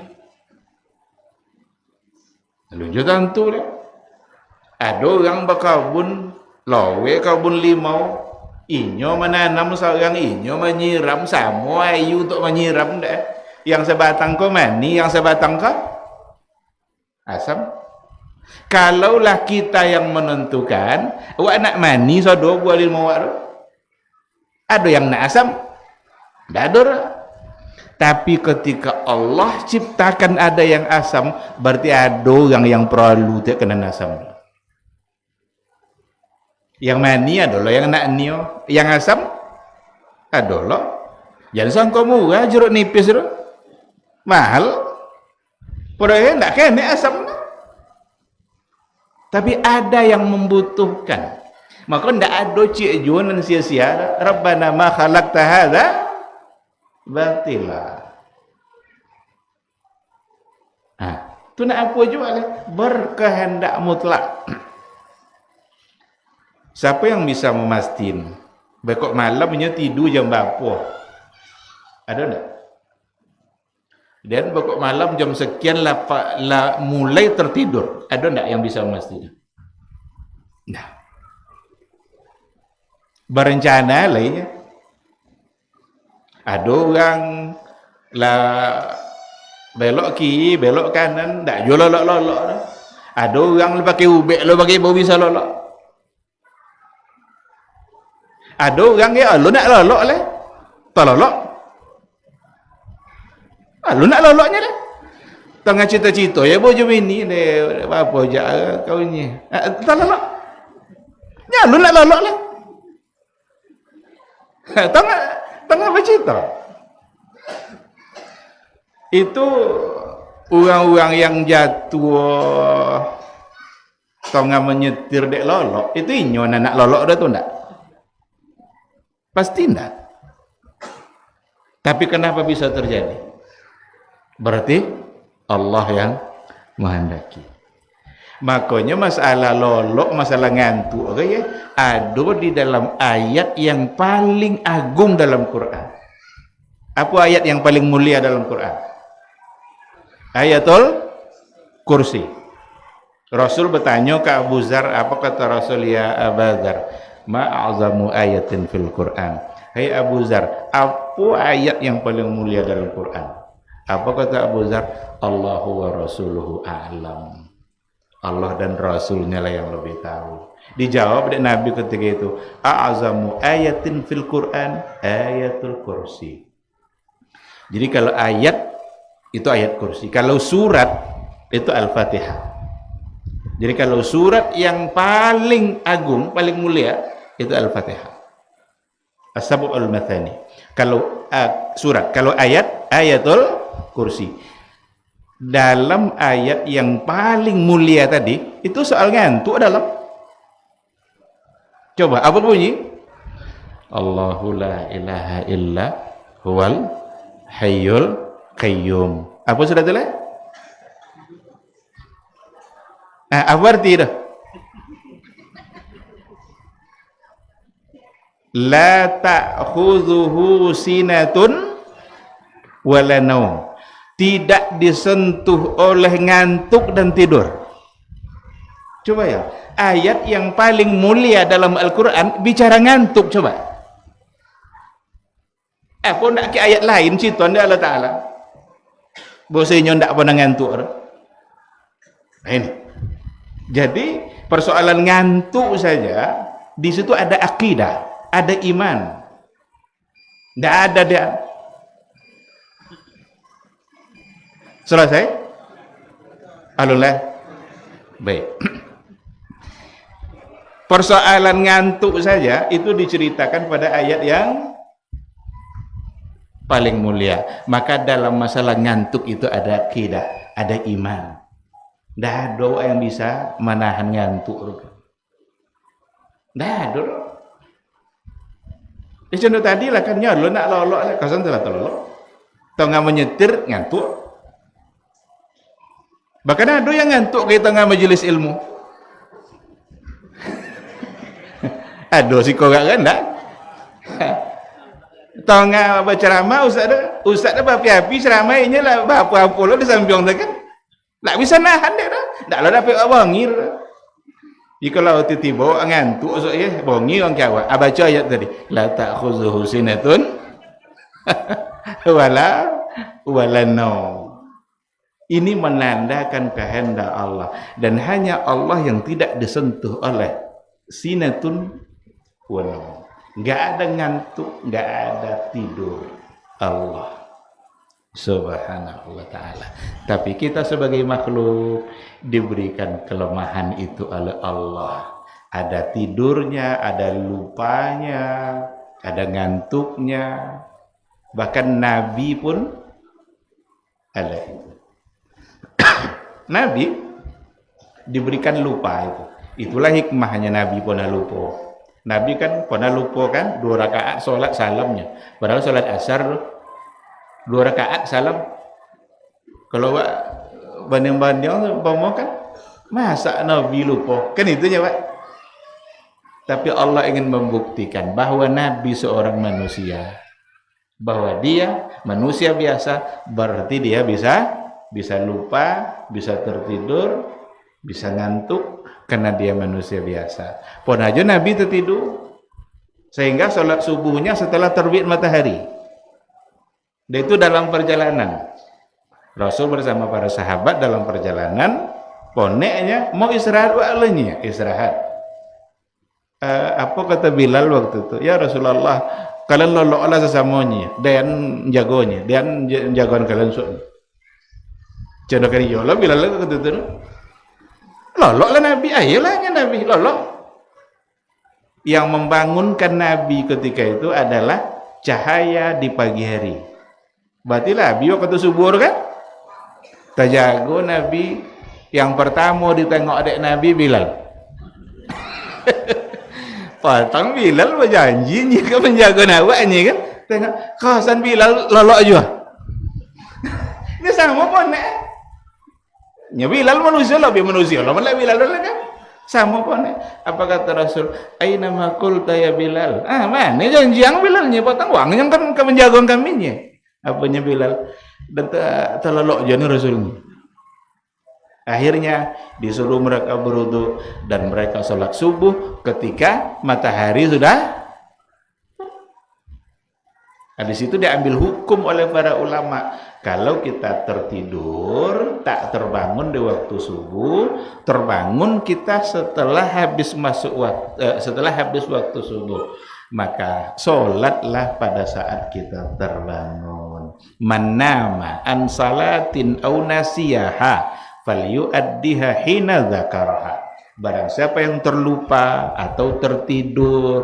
Lalu tentu dia. Ada orang berkabun lawe, kabun limau. Inyo menanam seorang inyo menyiram sama ayu untuk menyiram dah. Yang sebatang kau mani, yang sebatang kau asam. Kalaulah kita yang menentukan, awak nak mani sodo buah limau awak tu. Ada yang nak asam. Tak ada. Tapi ketika Allah ciptakan ada yang asam, berarti ada orang yang perlu dia kena asam. Yang mani adalah yang nak nio, yang asam adalah. Jangan sangka murah jeruk nipis tu. Mahal. Padahal tak kena asam. Tapi ada yang membutuhkan. Maka tidak ada cik jualan sia-sia. Rabbana ma khalaqta hadza batila. Tu nak apa jual? Berkehendak mutlak. Siapa yang bisa memastikan? Bekok malam punya tidur jam berapa? Ada tak? Dan bekok malam jam sekian mulai tertidur. Ada tak yang bisa memastikan? Nah. Berencana lainnya. Ada orang belok kiri, belok kanan, tak jual lolok-lolok. Ada orang pakai ubek, pakai bau bisa lolok. Ada orang ya, lu nak lolok lah. Tak lolok. Lu nak loloknya lah. Tengah cita-cita ya bojo ini deh apa aja kau ni. Tak lolok. Ya lu nak lolok lah. Tengah bercerita. Itu orang-orang yang jatuh tengah menyetir dek lolok, itu inyo nak lolok dah tu ndak? Pasti ndak. Tapi kenapa bisa terjadi? Berarti Allah yang menghendaki. Makanya masalah lolok, masalah ngantuk okay, ya? Ada di dalam ayat yang paling agung dalam Quran. Apa ayat yang paling mulia dalam Quran? Ayatul Kursi. Rasul bertanya ke Abu Zar, apa kata Rasul ya Abu Zar? Ma'azamu ayatin fil Quran. Hai Abu Zar, apa ayat yang paling mulia dalam Quran? Apa kata Abu Zar? Allahu wa rasuluhu a'lam. Allah dan Rasulnya lah yang lebih tahu. Dijawab oleh Nabi ketika itu, a'azamu ayatin fil Quran ayatul kursi. Jadi kalau ayat itu ayat kursi, kalau surat itu Al-Fatihah. Jadi kalau surat yang paling agung, paling mulia itu Al-Fatihah. As-Sab'ul Mathani. Kalau surat, kalau ayat ayatul kursi. Dalam ayat yang paling mulia tadi itu soal ngantuk dalam. Coba apa bunyi? Allahu la ilaha illa huwal hayyul qayyum. Apa sudah tulis? Apa arti dah? La ta'khudhuhu sinatun wala naum. Tidak disentuh oleh ngantuk dan tidur. Coba ya, ayat yang paling mulia dalam Al-Quran bicara ngantuk, coba. Apa nak ke ayat lain situ anda Allah Ta'ala bosnya ndak pernah ngantuk. Ini jadi persoalan ngantuk saja di situ ada akidah, ada iman. Ndak ada dia. Selesai? Alhamdulillah. Baik. Persoalan ngantuk saja itu diceritakan pada ayat yang paling mulia. Maka dalam masalah ngantuk itu ada akidah, ada iman. Tidak ada yang bisa menahan ngantuk. Tidak ada. Contoh tadi lah kan nyalo nak lolok lah, kasan telah terlolok. Tengah menyetir ngantuk. Bahkan ada yang ngantuk ke tengah majelis ilmu. Ada sih kau kan tak? Tengah berceramah ustaz dah api-api ceramahnya lah apa-apa lo di samping tu kan. Tak bisa nahan dia dah. Tak lah dapat bangir. Jika kalau tiba-tiba ngantuk soalnya bongi orang kawat. Baca ayat tadi. La ta'khuzuhu sinatun wala naum. Ini menandakan kehendak Allah dan hanya Allah yang tidak disentuh oleh sinatun wa naum. Enggak ada ngantuk, enggak ada tidur Allah Subhanahu wa ta'ala. Tapi kita sebagai makhluk diberikan kelemahan itu oleh Allah. Ada tidurnya, ada lupanya, ada ngantuknya. Bahkan Nabi pun ada. Nabi diberikan lupa itu. Itulah hikmahnya Nabi pernah lupa. Nabi kan pernah lupa kan 2 rakaat solat salamnya. Padahal solat asar 2 rakaat salam. Kalau banding-banding umpama kan masa Nabi lupa. Kan itunya Pak. Tapi Allah ingin membuktikan bahwa Nabi seorang manusia. Bahwa dia manusia biasa, berarti dia bisa lupa, bisa tertidur, bisa ngantuk karena dia manusia biasa. Pun aja Nabi tertidur sehingga sholat subuhnya setelah terbit matahari. Dan itu dalam perjalanan. Rasul bersama para sahabat dalam perjalanan, poneknya mau istirahat walanya, istirahat. Apa kata Bilal waktu itu? Ya Rasulullah, kalian loloklah sesamanya dan jagonya, dan jagoan kalian soalnya. Jangan kali yola Bilal kata itu. Loloklah Nabi, ayolah Nabi lolok. Yang membangunkan Nabi ketika itu adalah cahaya di pagi hari. Berarti Nabi waktu subuh kan? Terjago Nabi yang pertama ditengok adik Nabi Bilal. Patang Bilal berjanji ni kan menjaga nawaknya kan? Tengok kawasan Bilal lolok juga. Ini sama pun nya Bilal manusia lebih manusia lah malah Bilal lah kan sama pun apa kata Rasul aina ma qulta ya Bilal mana janji yang Bilalnya potong uang yang kan menjaga kaminya apanya Bilal dan terlelok jani Rasul. Akhirnya disuruh mereka berwudu dan mereka sholat subuh ketika matahari sudah. Nah, di situ diambil hukum oleh para ulama. Kalau kita tertidur, tak terbangun di waktu subuh, terbangun kita setelah habis waktu subuh, maka sholatlah pada saat kita terbangun. Man nama an salatin aw nasiyaha falyu'addiha hina dzakaraha. Barang siapa yang terlupa atau tertidur,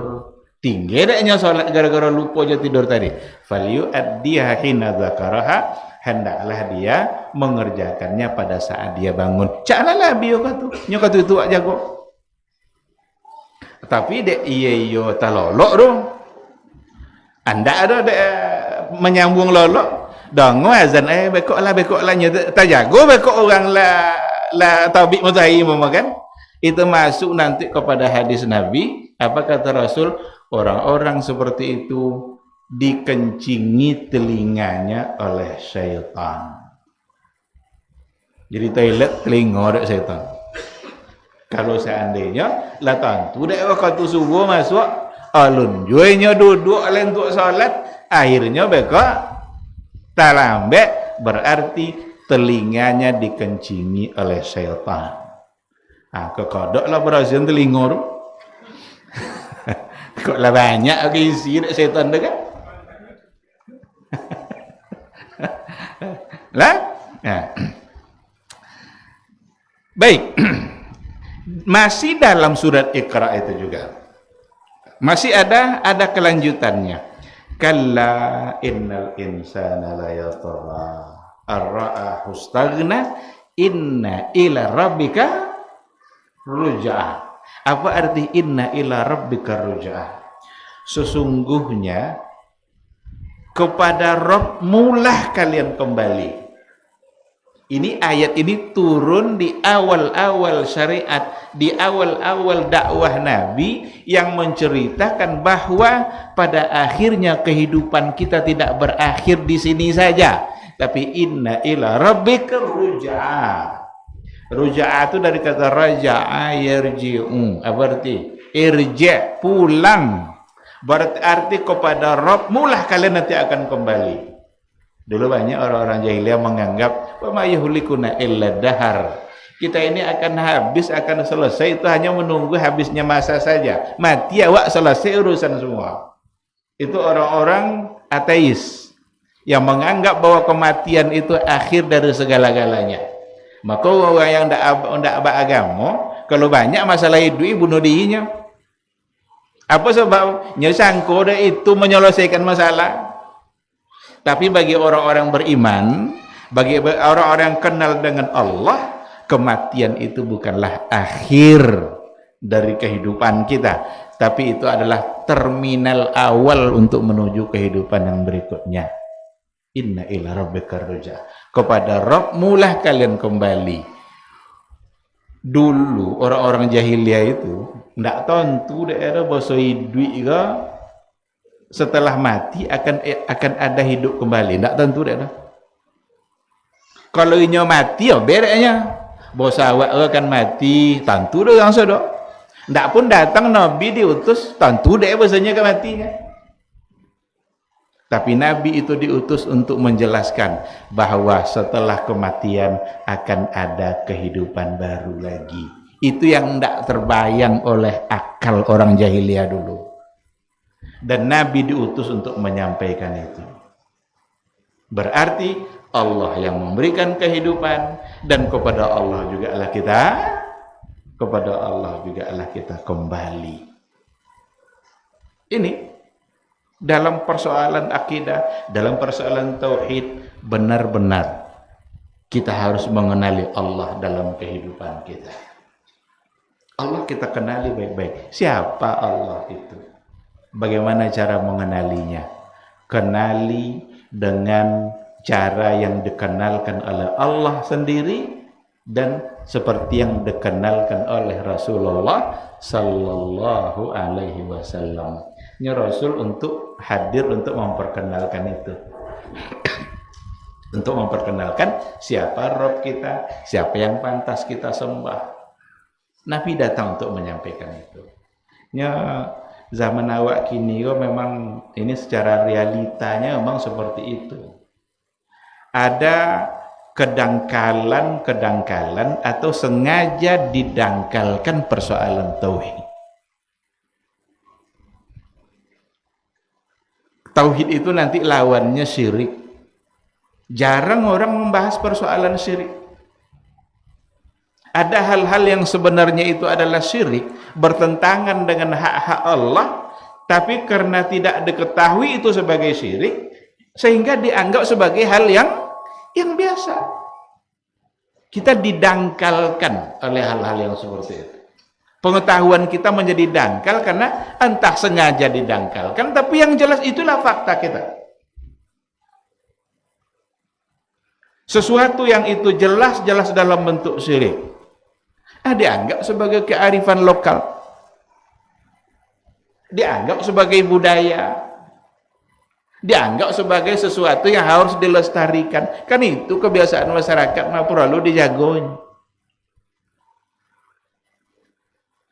tinggi daknya salat gara-gara lupa aja tidur tadi, falyu'addiha hina dzakaraha, hendaklah dia mengerjakannya pada saat dia bangun. Caklah biyo katu nyokatu itu jago. Tapi dek iyo talolok dong. Anda ada dek menyambung lolok. Dango azan bekoklah nya tak jago bekok orang la tabik mutahi kan. Itu masuk nanti kepada hadis Nabi. Apa kata Rasul? Orang-orang seperti itu dikencingi telinganya oleh syaitan. Jadi toilet telinga dek syaitan. Kalau seandainya lah tentu dek waktu subuh masuk alun juenya duduk lentuk salat, akhirnya bekok tak lambat, berarti telinganya dikencingi oleh syaitan. Kekodoklah berhasil telinga tu. Kok lah banyak isi dek syaitan tu kan? Lah? Baik. Masih dalam surat Iqra itu juga. Masih ada kelanjutannya. Kalla innal insana la yatgha ar-ra'ahu istaghna inna ila rabbika ruj'ah. Apa arti inna ila rabbika ruj'ah? Sesungguhnya kepada Rabb mulah kalian kembali. Ini ayat ini turun di awal-awal syariat, di awal-awal dakwah Nabi yang menceritakan bahwa pada akhirnya kehidupan kita tidak berakhir di sini saja, tapi inna ila rabbika ruj'a. Ruj'a itu dari kata raja'a yarji'u. Apa arti? Irji', pulang. Berarti kepada Rabb mulah kalian nanti akan kembali. Dulu banyak orang-orang jahiliyah menganggap wa ma yuhlikuna illa dahar. Kita ini akan habis, akan selesai, itu hanya menunggu habisnya masa saja. Mati awak selesai urusan semua. Itu orang-orang ateis yang menganggap bahwa kematian itu akhir dari segala-galanya. Maka orang yang ndak beragama, kalau banyak masalah hidup bunuh dirinya. Apa sebabnya? Sangko itu menyelesaikan masalah. Tapi bagi orang-orang beriman, bagi orang-orang yang kenal dengan Allah, kematian itu bukanlah akhir dari kehidupan kita, tapi itu adalah terminal awal untuk menuju kehidupan yang berikutnya. Inna ila rabbika ruj'a. Kepada Rabb mulah kalian kembali. Dulu orang-orang jahiliyah itu ndak tentu daerah bahasa hidup ke setelah mati akan ada hidup kembali, ndak tentu daerah. Kalau inyo mati ya bereknya. Bos awak akan mati, tentu dah yang sedok. Ndak pun datang Nabi diutus, tentu deh bahasanya ke matinya. Tapi Nabi itu diutus untuk menjelaskan bahwa setelah kematian akan ada kehidupan baru lagi. Itu yang ndak terbayang oleh akal orang jahiliyah dulu. Dan Nabi diutus untuk menyampaikan itu. Berarti Allah yang memberikan kehidupan, dan kepada Allah juga kita kembali. Ini dalam persoalan akidah, dalam persoalan tauhid, benar-benar kita harus mengenali Allah dalam kehidupan kita. Allah kita kenali baik-baik. Siapa Allah itu? Bagaimana cara mengenalinya? Kenali dengan cara yang dikenalkan oleh Allah sendiri dan seperti yang dikenalkan oleh Rasulullah sallallahu alaihi wasallam. Ini Rasul untuk hadir untuk memperkenalkan itu. Untuk memperkenalkan siapa Rabb kita, siapa yang pantas kita sembah. Nabi datang untuk menyampaikan itu. Zaman awak kini memang ini secara realitanya memang seperti itu. Ada kedangkalan atau sengaja didangkalkan persoalan tauhid. Tauhid itu nanti lawannya syirik. Jarang orang membahas persoalan syirik. Ada hal-hal yang sebenarnya itu adalah syirik, bertentangan dengan hak-hak Allah, tapi karena tidak diketahui itu sebagai syirik, sehingga dianggap sebagai hal yang biasa. Kita didangkalkan oleh hal-hal yang seperti itu. Pengetahuan kita menjadi dangkal karena entah sengaja didangkalkan, tapi yang jelas itulah fakta kita. Sesuatu yang itu jelas-jelas dalam bentuk syirik, dianggap sebagai kearifan lokal, dianggap sebagai budaya, dianggap sebagai sesuatu yang harus dilestarikan. Kan itu kebiasaan masyarakat mah perlu dijagoin.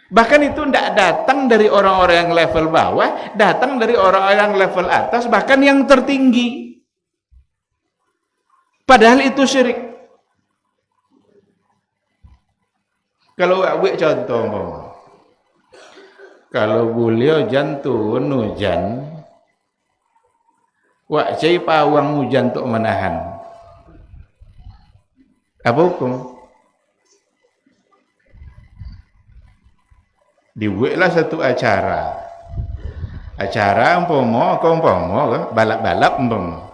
Bahkan itu tidak datang dari orang-orang yang level bawah, datang dari orang-orang yang level atas, bahkan yang tertinggi. Padahal itu syirik. Kalau awak contoh, kalau beliau jantun hujan, wak cai pawang hujan untuk menahan. Apa hukum? Dibuatlah satu acara umpama balap-balap umpama.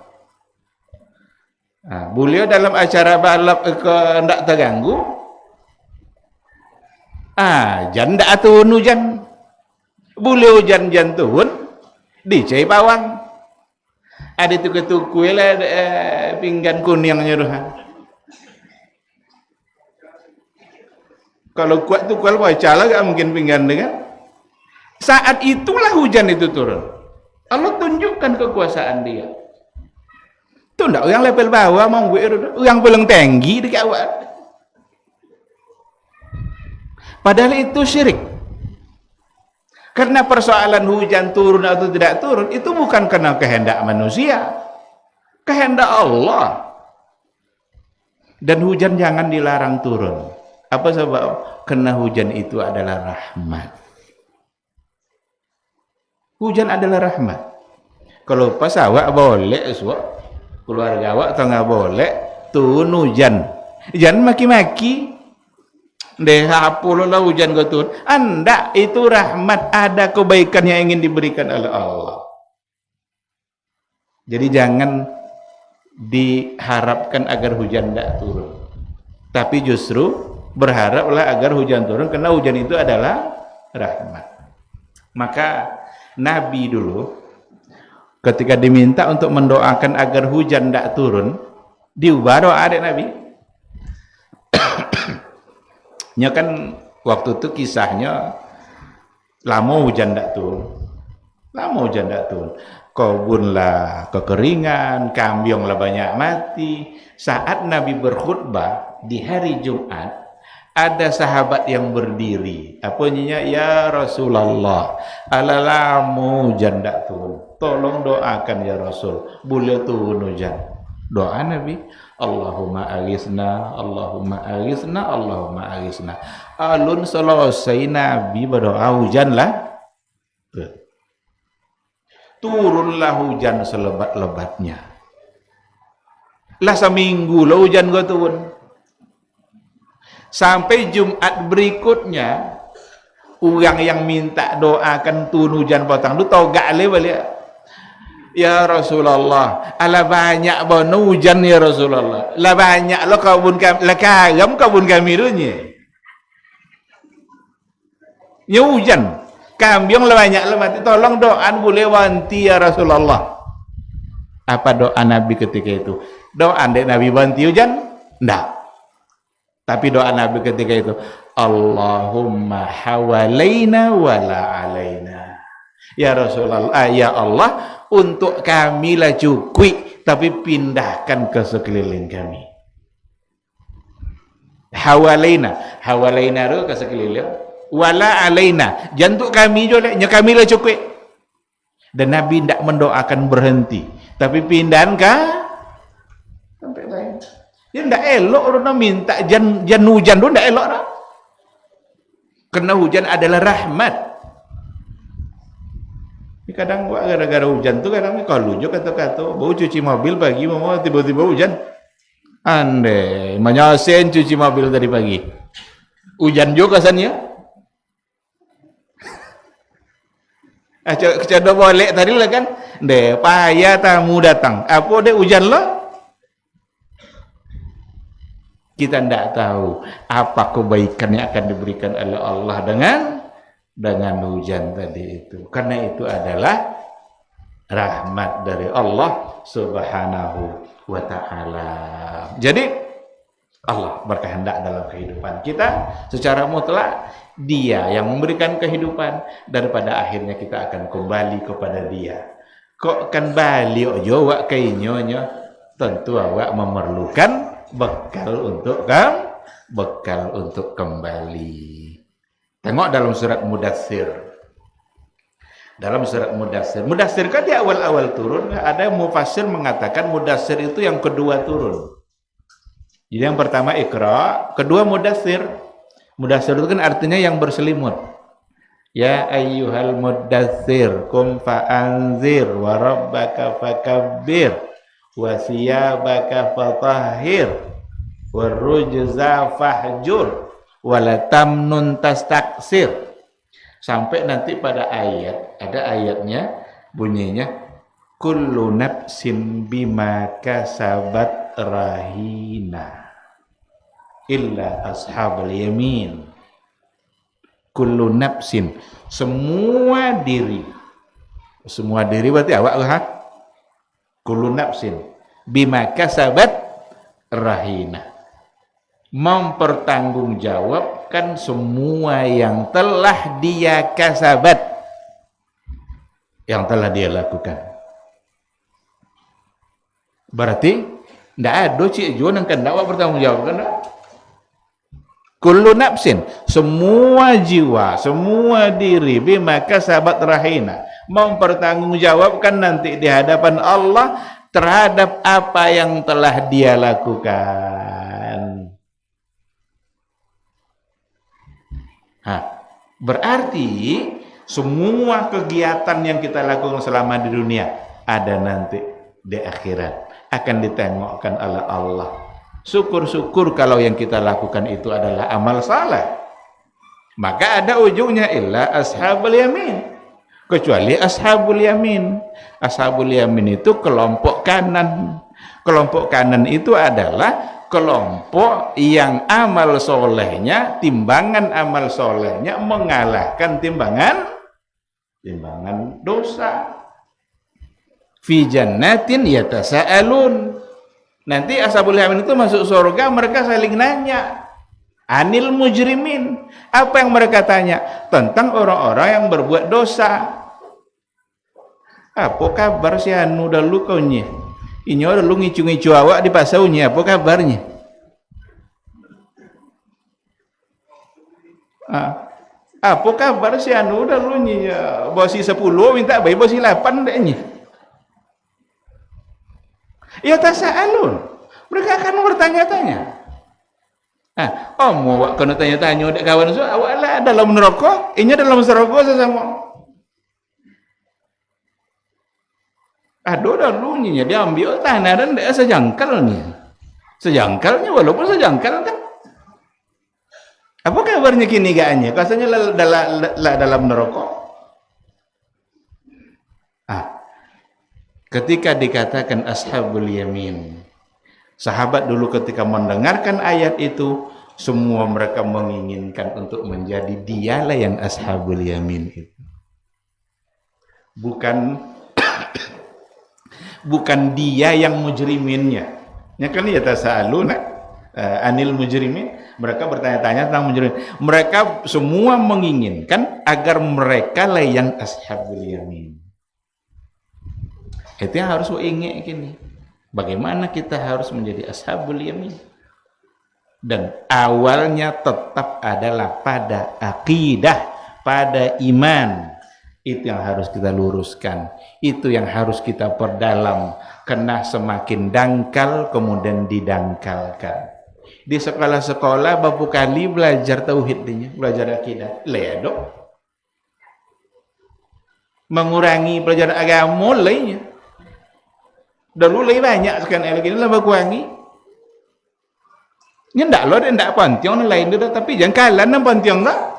Beliau dalam acara balap hendak terganggu, jan ndak turun hujan. Beliau jan turun dicai pawang. Ada tuku-tuku lah pinggan kuning nyuruhan. Kalau kuat tuh kalau baca lah gak mungkin pinggan dengan. Saat itulah hujan itu turun. Allah tunjukkan kekuasaan dia. Itu ndak yang level bawah mau gue yang paling tinggi di awal. Padahal itu syirik. Karena persoalan hujan turun atau tidak turun itu bukan karena kehendak manusia. Kehendak Allah. Dan hujan jangan dilarang turun. Apa sebab? Karena hujan itu adalah rahmat. Hujan adalah rahmat. Kalau pas awak boleh, keluarga awak tak nggak boleh turun hujan. Jangan maki-maki. Deh hapul lah hujan kau turun. Anda itu rahmat, ada kebaikan yang ingin diberikan oleh Allah. Jadi jangan diharapkan agar hujan tidak turun. Tapi justru berharaplah agar hujan turun karena hujan itu adalah rahmat. Maka Nabi dulu ketika diminta untuk mendoakan agar hujan tidak turun, diubah doa adik Nabi. Nya kan waktu itu kisahnya lama hujan tidak turun. Lama hujan tidak turun. Kebun lah kekeringan, kambing lah banyak mati. Saat Nabi berkhutbah di hari Jumat, ada sahabat yang berdiri. Apa nyinya? Ya Rasulullah, alalamu hujan tak turun. Tolong doakan ya Rasul. Boleh turun hujan. Doa Nabi. Allahumma aghithna, Allahumma aghithna, Allahumma aghithna. Alun selesai Nabi berdoa hujan lah. Turunlah hujan selebat-lebatnya. Lah seminggu lah hujan gua turun. Sampai Jumat berikutnya orang yang minta doakan turun hujan potong tu togak le balik. Ya Rasulullah, ala banyak bono hujan ya Rasulullah. Lah banyak lo kebun kami, lah karam kebun kami dunya. Ya hujan. Kambing lah banyak lah mati. Tolong doaan boleh wanti ya Rasulullah. Apa doa Nabi ketika itu? Doa dek Nabi wanti hujan? Enggak. Tapi doa Nabi ketika itu, Allahumma hawalaina wala alaina. Ya Rasulullah, ya Allah, untuk kami lah cukup, tapi pindahkan ke sekeliling kami. Hawalaina, hawalaina itu ke sekeliling. Wala alaina, jantuk kami juga, nya kami lah cukup. Dan Nabi tidak mendoakan berhenti, tapi pindahan ke sampai lain. Ya tidak elok orang minta jan hujan tu tidak elok dah. Karena hujan adalah rahmat. Ini kadang gua gara-gara hujan tu kadang kalau lucu kata-kata, bau cuci mobil pagi mau tiba-tiba hujan. Andai, menyosen cuci mobil tadi pagi. Hujan juga kesannya. Coba boleh tadi lah kan, deh payah tamu datang. Apa deh hujan lo? Kita tidak tahu apa kebaikan yang akan diberikan oleh Allah dengan hujan tadi itu. Karena itu adalah rahmat dari Allah Subhanahu wa taala. Jadi Allah berkehendak dalam kehidupan kita secara mutlak. Dia yang memberikan kehidupan, daripada akhirnya kita akan kembali kepada dia. Kok kan balik ojo wak kainyonya, tentu awak memerlukan bekal untuk kembali. Tengok dalam surat Mudaththir. Dalam surat Mudaththir, Mudaththir kan di awal-awal turun, ada mufassir mengatakan Mudaththir itu yang kedua turun. Jadi yang pertama Iqra, kedua Mudaththir. Mudaththir itu kan artinya yang berselimut. Ya ayyuhal mudaththir kum fa'anzir wa rabbaka fakabbir wa thiyabaka fatahhir wa rujza fahjur wa la tamnun tastaksir. Sampai nanti pada ayat, ada ayatnya bunyinya kullu nafsin bima kasabat rahina illa ashabul yamin. Kullu nafsin, semua diri berarti awak ha? Kullu nafsin bima kasabat rahina. Mempertanggungjawabkan semua yang telah dia kasabat, yang telah dia lakukan. Berarti tidak ada cik jual yang kendak bertanggungjawab, kan? Kullu nafsin, semua jiwa, semua diri, bima kasabat rahina, mempertanggungjawabkan nanti di hadapan Allah terhadap apa yang telah dia lakukan. Berarti semua kegiatan yang kita lakukan selama di dunia ada nanti di akhirat akan ditengokkan oleh Allah. Syukur-syukur kalau yang kita lakukan itu adalah amal saleh. Maka ada ujungnya illa ashabul yamin. Kecuali ashabul yamin. Ashabul yamin itu kelompok kanan. Kelompok kanan itu adalah kelompok yang amal solehnya, timbangan amal solehnya mengalahkan timbangan dosa. Fi jannatin yatasaalun. Nanti ashabul yamin itu masuk surga, mereka saling nanya anil mujrimin. Apa yang mereka tanya? Tentang orang-orang yang berbuat dosa. Apa kabar si anu dalu kau nye? Ini ada lu ngicu-ngicu awak di pasaunya, apa kabarnya? Apa kabar si anu udah lu nyi bosi 10 minta bayi bosi 8 deknya. Ya tasaalun. Mereka akan bertanya-tanya. Mau awak kena tanya-tanya dek kawan so awak lah dalam neraka, ini dalam surga sesama. Aduh dah lu nya dia ambil tanah dan dia sejangkalnya. Sejangkalnya walaupun sejangkal kan. Apa kabarnya kini gaknya? Kasanya dalam neraka. Ketika dikatakan ashabul yamin, sahabat dulu ketika mendengarkan ayat itu, semua mereka menginginkan untuk menjadi dialah yang ashabul yamin itu. Bukan dia yang mujriminnya. Ya kan ya tasaaluna anil mujrimin. Mereka bertanya-tanya tentang mujrimin. Mereka semua menginginkan agar mereka lah yang ashabul yamin. Itu yang harus ingat gini. Bagaimana kita harus menjadi ashabul yamin? Dan awalnya tetap adalah pada akidah, pada iman. Itu yang harus kita luruskan. Itu yang harus kita perdalam. Karena semakin dangkal kemudian didangkalkan. Di sekolah-sekolah bapu kali belajar tauhid dinya, belajar akidah. Ledo. Mengurangi pelajaran agama lainnya. Dulu lebih banyak sekarang lagi lah berkurangi. Nya ndak lo ndak pantiong lain dia tapi jangan kalah nang pantiong lah.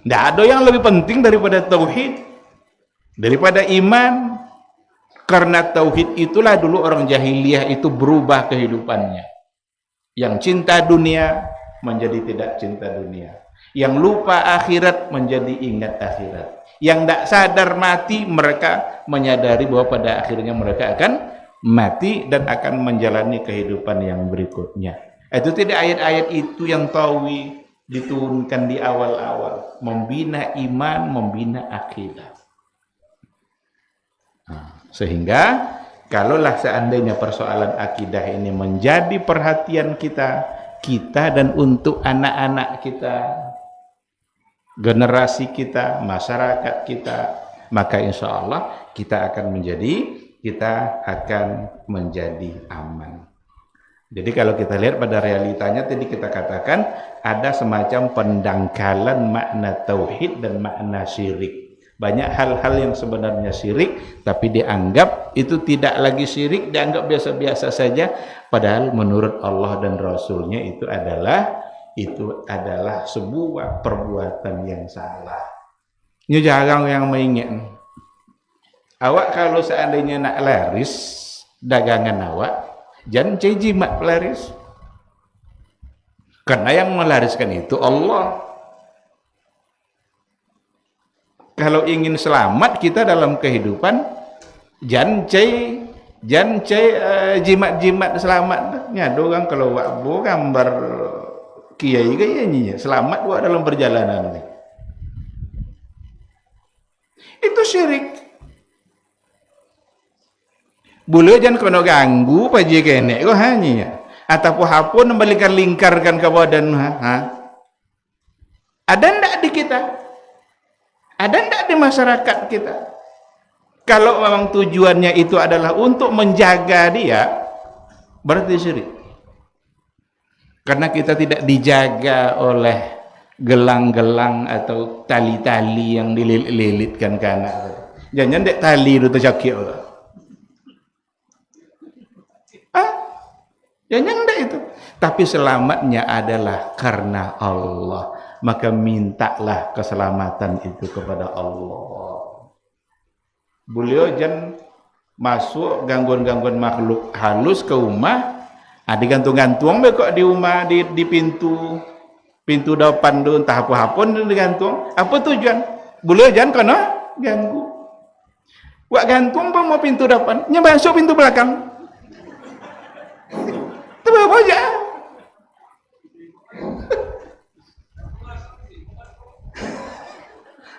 Ndak ada yang lebih penting daripada tauhid, daripada iman. Karena tauhid itulah dulu orang jahiliyah itu berubah kehidupannya. Yang cinta dunia menjadi tidak cinta dunia. Yang lupa akhirat menjadi ingat akhirat. Yang tidak sadar mati, mereka menyadari bahwa pada akhirnya mereka akan mati dan akan menjalani kehidupan yang berikutnya. Itu tidak ayat-ayat itu yang tawi diturunkan di awal-awal, membina iman, membina akidah. Sehingga kalaulah seandainya persoalan akidah ini menjadi perhatian kita dan untuk anak-anak kita, generasi kita, masyarakat kita, maka insya Allah kita akan menjadi aman. Jadi kalau kita lihat pada realitanya tadi kita katakan ada semacam pendangkalan makna tauhid dan makna syirik. Banyak hal-hal yang sebenarnya syirik tapi dianggap itu tidak lagi syirik, dianggap biasa-biasa saja, padahal menurut Allah dan Rasulnya itu adalah sebuah perbuatan yang salah. Ini jarang yang mengingat. Awak kalau seandainya nak laris dagangan awak, jangan jimat pelaris. Karena yang melariskan itu Allah. Kalau ingin selamat kita dalam kehidupan, jangan Jan jimat-jimat selamat nya ada orang kalau buat gambar kiai kayaknya selamat buat dalam perjalanan ni. Itu syirik. Boleh jangan kena ganggu paji kenek kau hanya ataupun hapun membalikan lingkarkan ke badan ada ndak di kita? Ada ndak di masyarakat kita? Kalau memang tujuannya itu adalah untuk menjaga dia, berarti syirik. Karena kita tidak dijaga oleh gelang-gelang atau tali-tali yang dililit-lilitkan ke anak. Jangan dek tali itu tercakik. Jangan dek itu. Tapi selamatnya adalah karena Allah. Maka mintalah keselamatan itu kepada Allah. Beliau jangan masuk gangguan-gangguan makhluk halus ke rumah, digantung-gantung kok di rumah di pintu depan tu entah apa-apa digantung. Apa tujuan? Beliau jangan kena ganggu. Wak gantung pun mau pintu depan, nya masuk pintu belakang. Tu apa aja?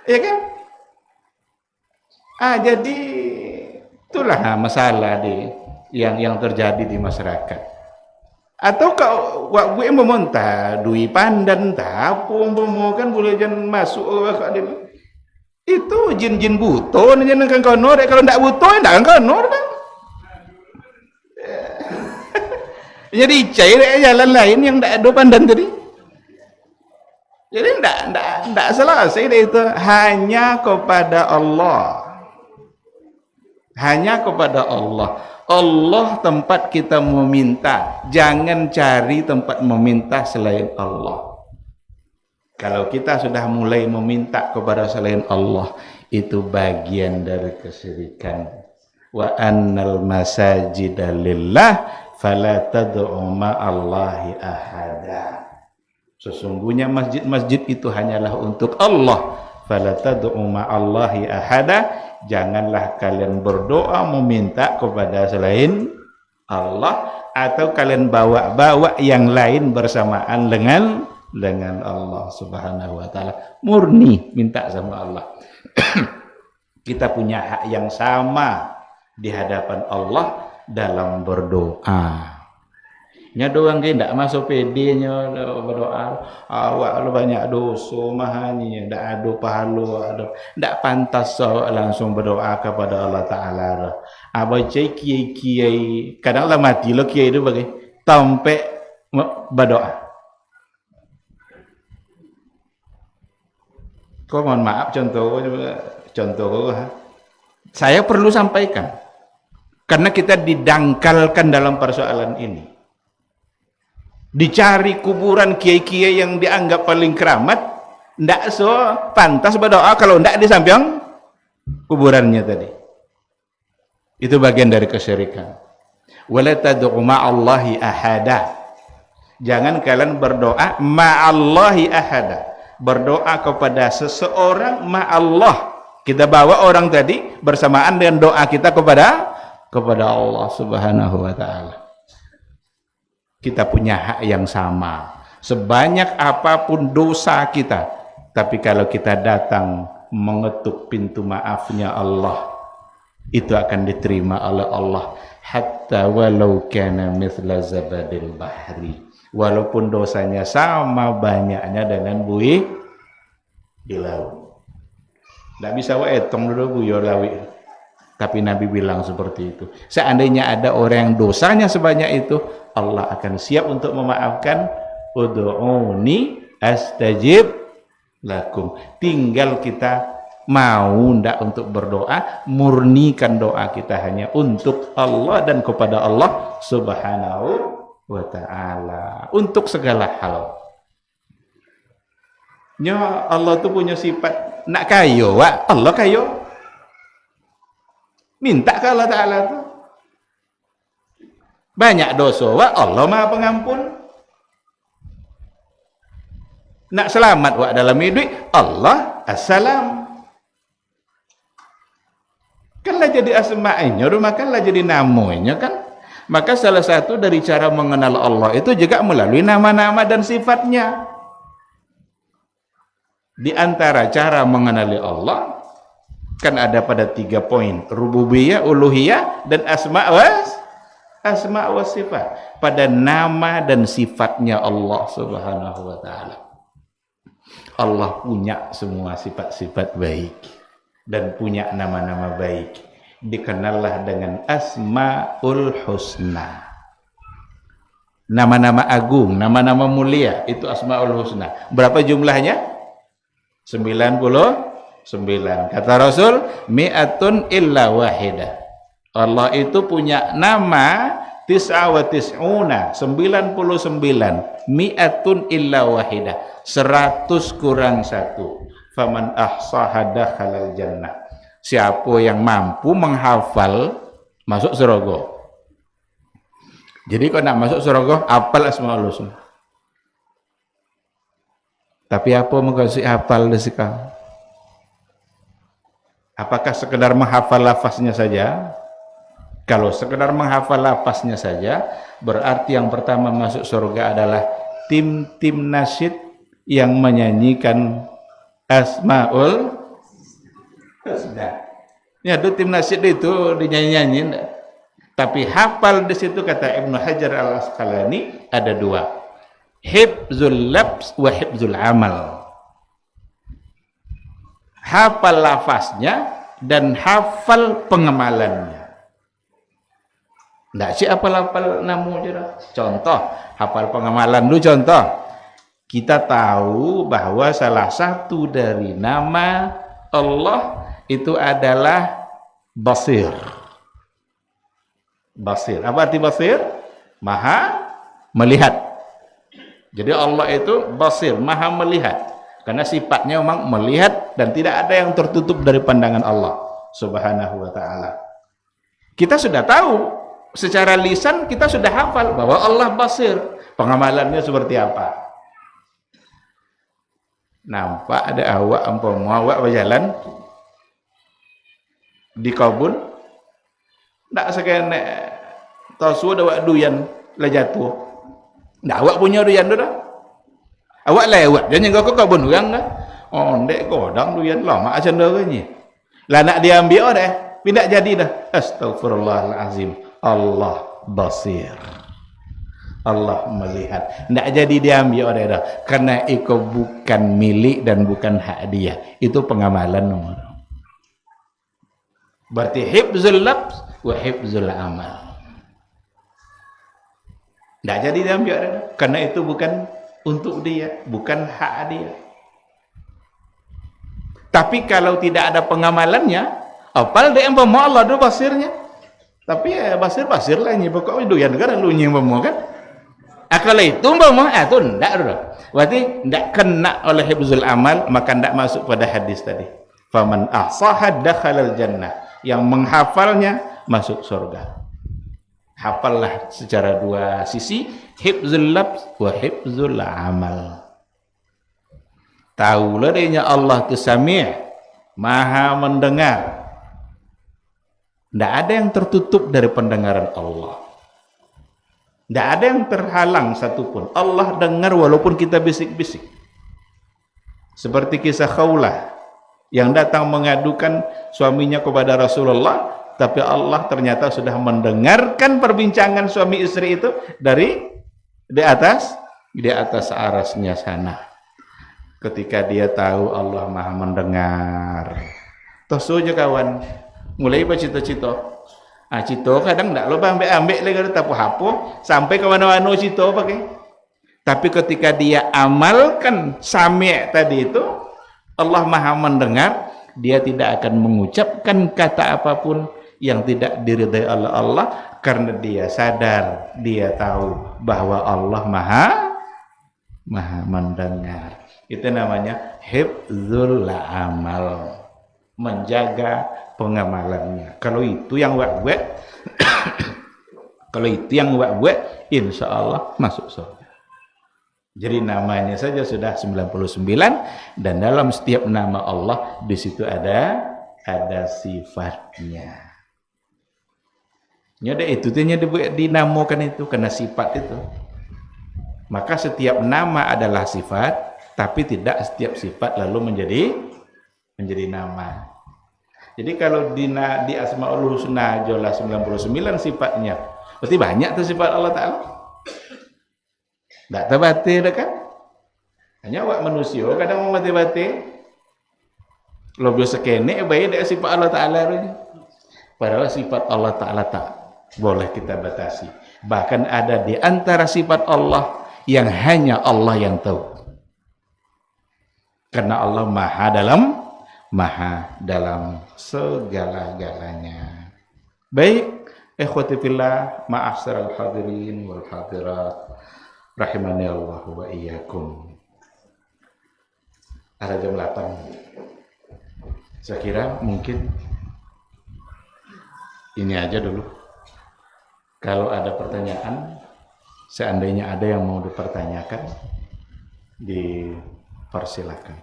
Ya kan? Jadi itulah masalah yang terjadi di masyarakat. Atau kau wak gue memonta dui pandan tak apa kan boleh jangan masuk ke dia. Itu jin-jin buto jangan kan kono kalau ndak buto ndak kan kono kan. Jadi cari jalan lain yang ndak ada pandan tadi. Jadi ndak selesai itu hanya kepada Allah. Hanya kepada Allah. Allah tempat kita meminta. Jangan cari tempat meminta selain Allah. Kalau kita sudah mulai meminta kepada selain Allah, itu bagian dari kesyirikan. Wa annal masajida lillah fala tad'u ma'allahi ahada. Sesungguhnya masjid-masjid itu hanyalah untuk Allah. Fala tad'u ma'allahi ahada. Janganlah kalian berdoa meminta kepada selain Allah atau kalian bawa yang lain bersamaan dengan Allah Subhanahu wa taala. Murni minta sama Allah. Kita punya hak yang sama di hadapan Allah dalam berdoa. Nya doang ke ndak masuk PD-nya berdoa. Awak lu banyak dosa mahanya, ndak ada pahala, ndak pantas langsung berdoa kepada Allah Taala. Abai kiai kadang lah mati lo kiai itu bagai tampe berdoa. Kau mohon maaf contoh saya perlu sampaikan karena kita didangkalkan dalam persoalan ini. Dicari kuburan kiai-kiai yang dianggap paling keramat, ndak so pantas berdoa kalau ndak di samping kuburannya tadi. Itu bagian dari kesyirikan. Wala tad'u ma'allahi ahada. Jangan kalian berdoa ma'allahi ahada. Berdoa kepada seseorang ma'allah. Kita bawa orang tadi bersamaan dengan doa kita kepada Allah Subhanahu wa taala. Kita punya hak yang sama. Sebanyak apapun dosa kita, tapi kalau kita datang mengetuk pintu maafnya Allah, itu akan diterima oleh Allah. Hatta walau kana mithla zabadil bahri. Walaupun dosanya sama banyaknya dengan buih di laut. Tidak bisa etong dulu buyur laut. Tapi Nabi bilang seperti itu. Seandainya ada orang yang dosanya sebanyak itu, Allah akan siap untuk memaafkan. Ud'uni astajib lakum. Tinggal kita mau ndak untuk berdoa, murnikan doa kita hanya untuk Allah dan kepada Allah Subhanahu wa ta'ala. Untuk segala hal. Nya Allah tu punya sifat nak kayo, Allah kayo. Minta ke Allah Ta'ala tu. Banyak dosa, Allah Maha Pengampun. Nak selamat dalam hidup, Allah Assalam. Kanlah jadi asma'nya, makanlah jadi namanya kan. Maka salah satu dari cara mengenal Allah itu juga melalui nama-nama dan sifatnya. Di antara cara mengenali Allah kan ada pada 3 poin: rububiyah, uluhiyah, dan asma wa sifat. Pada nama dan sifatnya Allah Subhanahu wa taala. Allah punya semua sifat-sifat baik dan punya nama-nama baik. Dikenallah dengan Asmaul Husna. Nama-nama agung, nama-nama mulia, itu Asmaul Husna. Berapa jumlahnya? 99. Kata Rasul, mi'atun illa wahidah. Allah itu punya nama 99, 99. Mi'atun illa wahidah. 100 kurang 1. Faman ahsaha dakhalal jannah. Siapa yang mampu menghafal masuk surga. Jadi kalau nak masuk surga, hafal Asmaul Husna. Tapi apa mengkasih hafal sekarang? Apakah sekedar menghafal lafaznya saja? Kalau sekedar menghafal lafaznya saja, berarti yang pertama masuk surga adalah tim-tim nasyid yang menyanyikan Asmaul Husna. Ya, itu tim nasyid itu dinyanyi-nyanyi. Tapi hafal di situ kata Ibnu Hajar Al-Asqalani ada 2. Hifzul labs wa hifzul amal. Hafal lafaznya dan hafal pengamalannya. Tidak sih hafal namu je. Contoh, hafal pengamalan dulu contoh. Kita tahu bahwa salah satu dari nama Allah itu adalah Basir. Basir. Apa arti Basir? Maha melihat. Jadi Allah itu basir, maha melihat. Karena sifatnya memang melihat dan tidak ada yang tertutup dari pandangan Allah Subhanahu wa ta'ala. Kita sudah tahu, secara lisan kita sudah hafal bahwa Allah basir. Pengamalannya seperti apa? Nampak ada awak awak berjalan di kebun, tak sekena tahu ada awak duyan lah jatuh. Nah, awak punya duyan tu dah. Awak lewat, jangan kau kebun orang dah. Oh, ndek godang duyan lama macam dah ni. Lah nak diambil dah, tidak jadi dah. Astagfirullahalazim. Allah basir. Allah melihat. Tidak jadi diambil dah. Karena itu bukan milik dan bukan hak dia. Itu pengamalan nomor. Berarti hifzul labs wa hifzul amal. Tidak jadi diambil karena itu bukan untuk dia, bukan hak dia. Tapi kalau tidak ada pengamalannya, apal dia yang pemau Allah itu basirnya. Tapi ya basir lah ini pokoknya doyan kan lu yang pemau kan. Kalau itu pemau itu tidak ada. Berarti tidak kena oleh hifzul amal, maka tidak masuk pada hadis tadi. Faman ahsaha dakhalal jannah. Yang menghafalnya masuk surga. Hafallah secara 2 sisi, hifzul labs wa hifzul amal. Tahulah dia Allah itu Sami', maha mendengar. Tidak ada yang tertutup dari pendengaran Allah. Tidak ada yang terhalang satupun. Allah dengar walaupun kita bisik-bisik. Seperti kisah Khawlah yang datang mengadukan suaminya kepada Rasulullah. Tapi Allah ternyata sudah mendengarkan perbincangan suami istri itu dari di atas arasnya sana. Ketika dia tahu Allah maha mendengar. Toh saja kawan, mulai bercita-cita. Cita kadang tak lupa ambil lagi tak apa sampai ke mana-mana cita pakai. Tapi ketika dia amalkan sami' tadi itu, Allah maha mendengar, dia tidak akan mengucapkan kata apapun yang tidak diridai oleh Allah karena dia sadar, dia tahu bahwa Allah maha mendengar. Itu namanya hifzul amal, menjaga pengamalannya. Kalau itu yang buat kalau itu yang buat insya Allah masuk surga. Jadi namanya saja sudah 99 dan dalam setiap nama Allah di situ ada ada sifatnya. Nyada itu tanya dinamakan itu karena sifat itu. Maka setiap nama adalah sifat, tapi tidak setiap sifat lalu menjadi nama. Jadi kalau di Asmaul Husna jolah 99 sifatnya, berarti banyak tuh sifat Allah Ta'ala. Tak terbate dah kan? Hanya awak manusia kadang mau bate-bate. Lo biasa kene baik dak sifat Allah Ta'ala ni. Padahal sifat Allah Ta'ala tak boleh kita batasi. Bahkan ada di antara sifat Allah yang hanya Allah yang tahu. Karena Allah maha dalam segala-galanya. Baik, ikhwati fillah, ma'asyiral hadirin wal hadirat, rahimani Allah wa iyyakum. Ada jam 8. Saya kira mungkin ini aja dulu. Kalau ada pertanyaan, seandainya ada yang mau dipertanyakan, dipersilakan.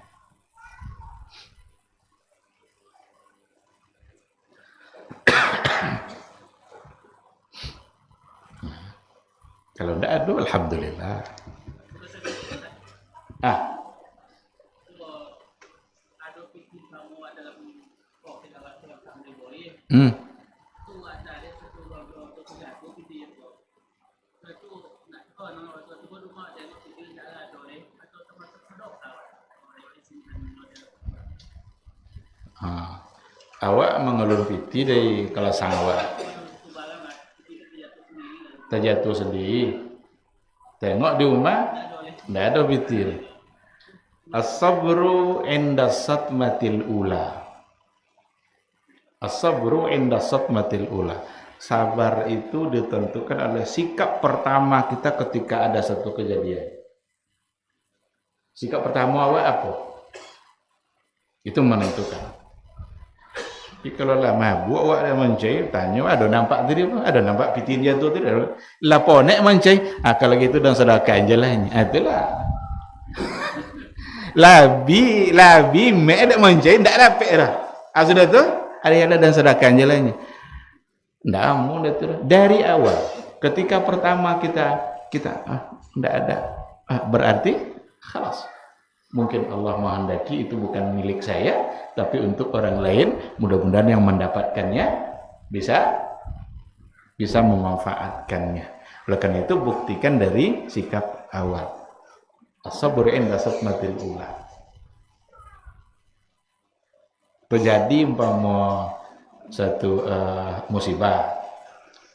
Kalau tidak ada, alhamdulillah. Awak mengelur piti dari kelas awak terjatuh sendiri. Tengok di rumah tidak ada piti. As-sabru inda satmatil ula. As-sabru inda satmatil ula. Sabar itu ditentukan oleh sikap pertama kita ketika ada satu kejadian. Sikap pertama awak apa? Itu menentukan. Jadi kalau lah mabuk awak dah mencai, tanya ada nampak tadi apa? Ada nampak pitin jatuh tadi? Laponek mencai. Kalau gitu dan sedekah jalannya. Itulah. Labi mek dak mencai ndak dapat dah. Sudah tu ada dan sedekah jalannya. Ndak mau dah tu. Dari awal ketika pertama kita ndak ada. Berarti khalas. Mungkin Allah menghendaki itu bukan milik saya, tapi untuk orang lain, mudah-mudahan yang mendapatkannya bisa memanfaatkannya. Oleh karena itu buktikan dari sikap awal. As-sabru inda satmatil ula. Terjadi umpama satu musibah.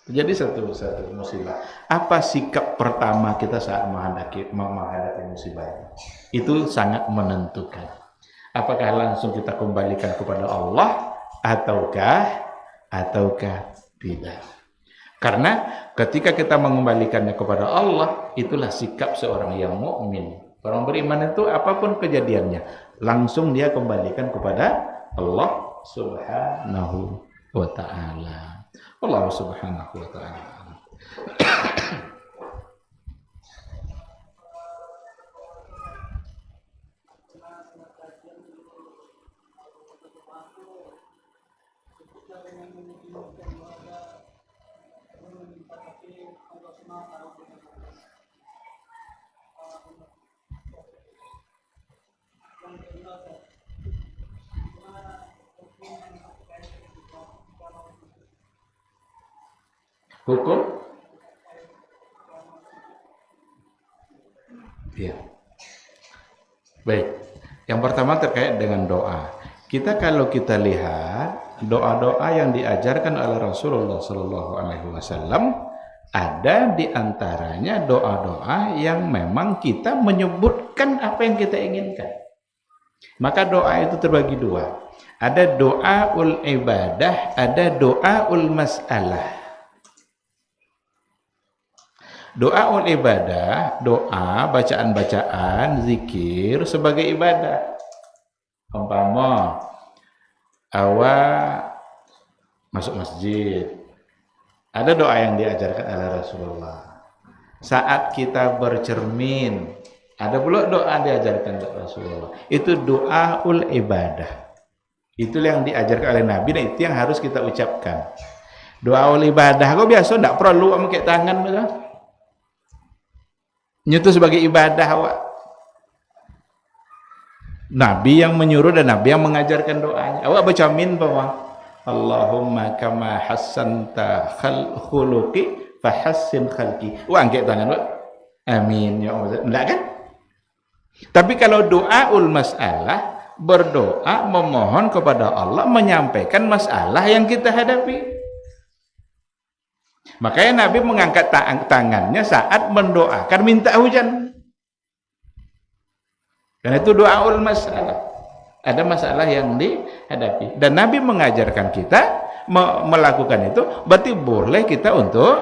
Terjadi satu musibah. Apa sikap pertama kita saat menghadapi musibah itu sangat menentukan. Apakah langsung kita kembalikan kepada Allah ataukah tidak. Karena ketika kita mengembalikannya kepada Allah, itulah sikap seorang yang mukmin. Orang beriman itu apapun kejadiannya, langsung dia kembalikan kepada Allah Subhanahu wa taala. Allah Subhanahu wa taala. Hukum? Ya. Baik. Yang pertama terkait dengan doa. Kalau kita lihat doa-doa yang diajarkan oleh Rasulullah Sallallahu Alaihi Wasallam, ada di antaranya doa-doa yang memang kita menyebutkan apa yang kita inginkan. Maka doa itu terbagi dua. Ada doaul ibadah, ada doaul mas'alah. Doaul ibadah, doa, bacaan-bacaan, zikir sebagai ibadah. Umpama awak masuk masjid, ada doa yang diajarkan oleh Rasulullah. Saat kita bercermin, ada pula doa diajarkan oleh Rasulullah. Itu doaul ibadah. Itu yang diajarkan oleh Nabi dan itu yang harus kita ucapkan. Doa ibadah kau biasa tidak perlu pakai tangan betul. Itu sebagai ibadah awak. Nabi yang menyuruh dan Nabi yang mengajarkan doanya. Awak baca amin bahwa Allahumma kama hassanta khuluqi fahassin khalqi. Wah, angkat tangan, Pak. Amin ya Allah. Enggak kan? Tapi kalau doaul masalah, berdoa memohon kepada Allah menyampaikan masalah yang kita hadapi. Makanya Nabi mengangkat tangannya saat mendoakan minta hujan. Karena itu doaul masalah. Ada masalah yang dihadapi dan Nabi mengajarkan kita melakukan itu, berarti boleh kita untuk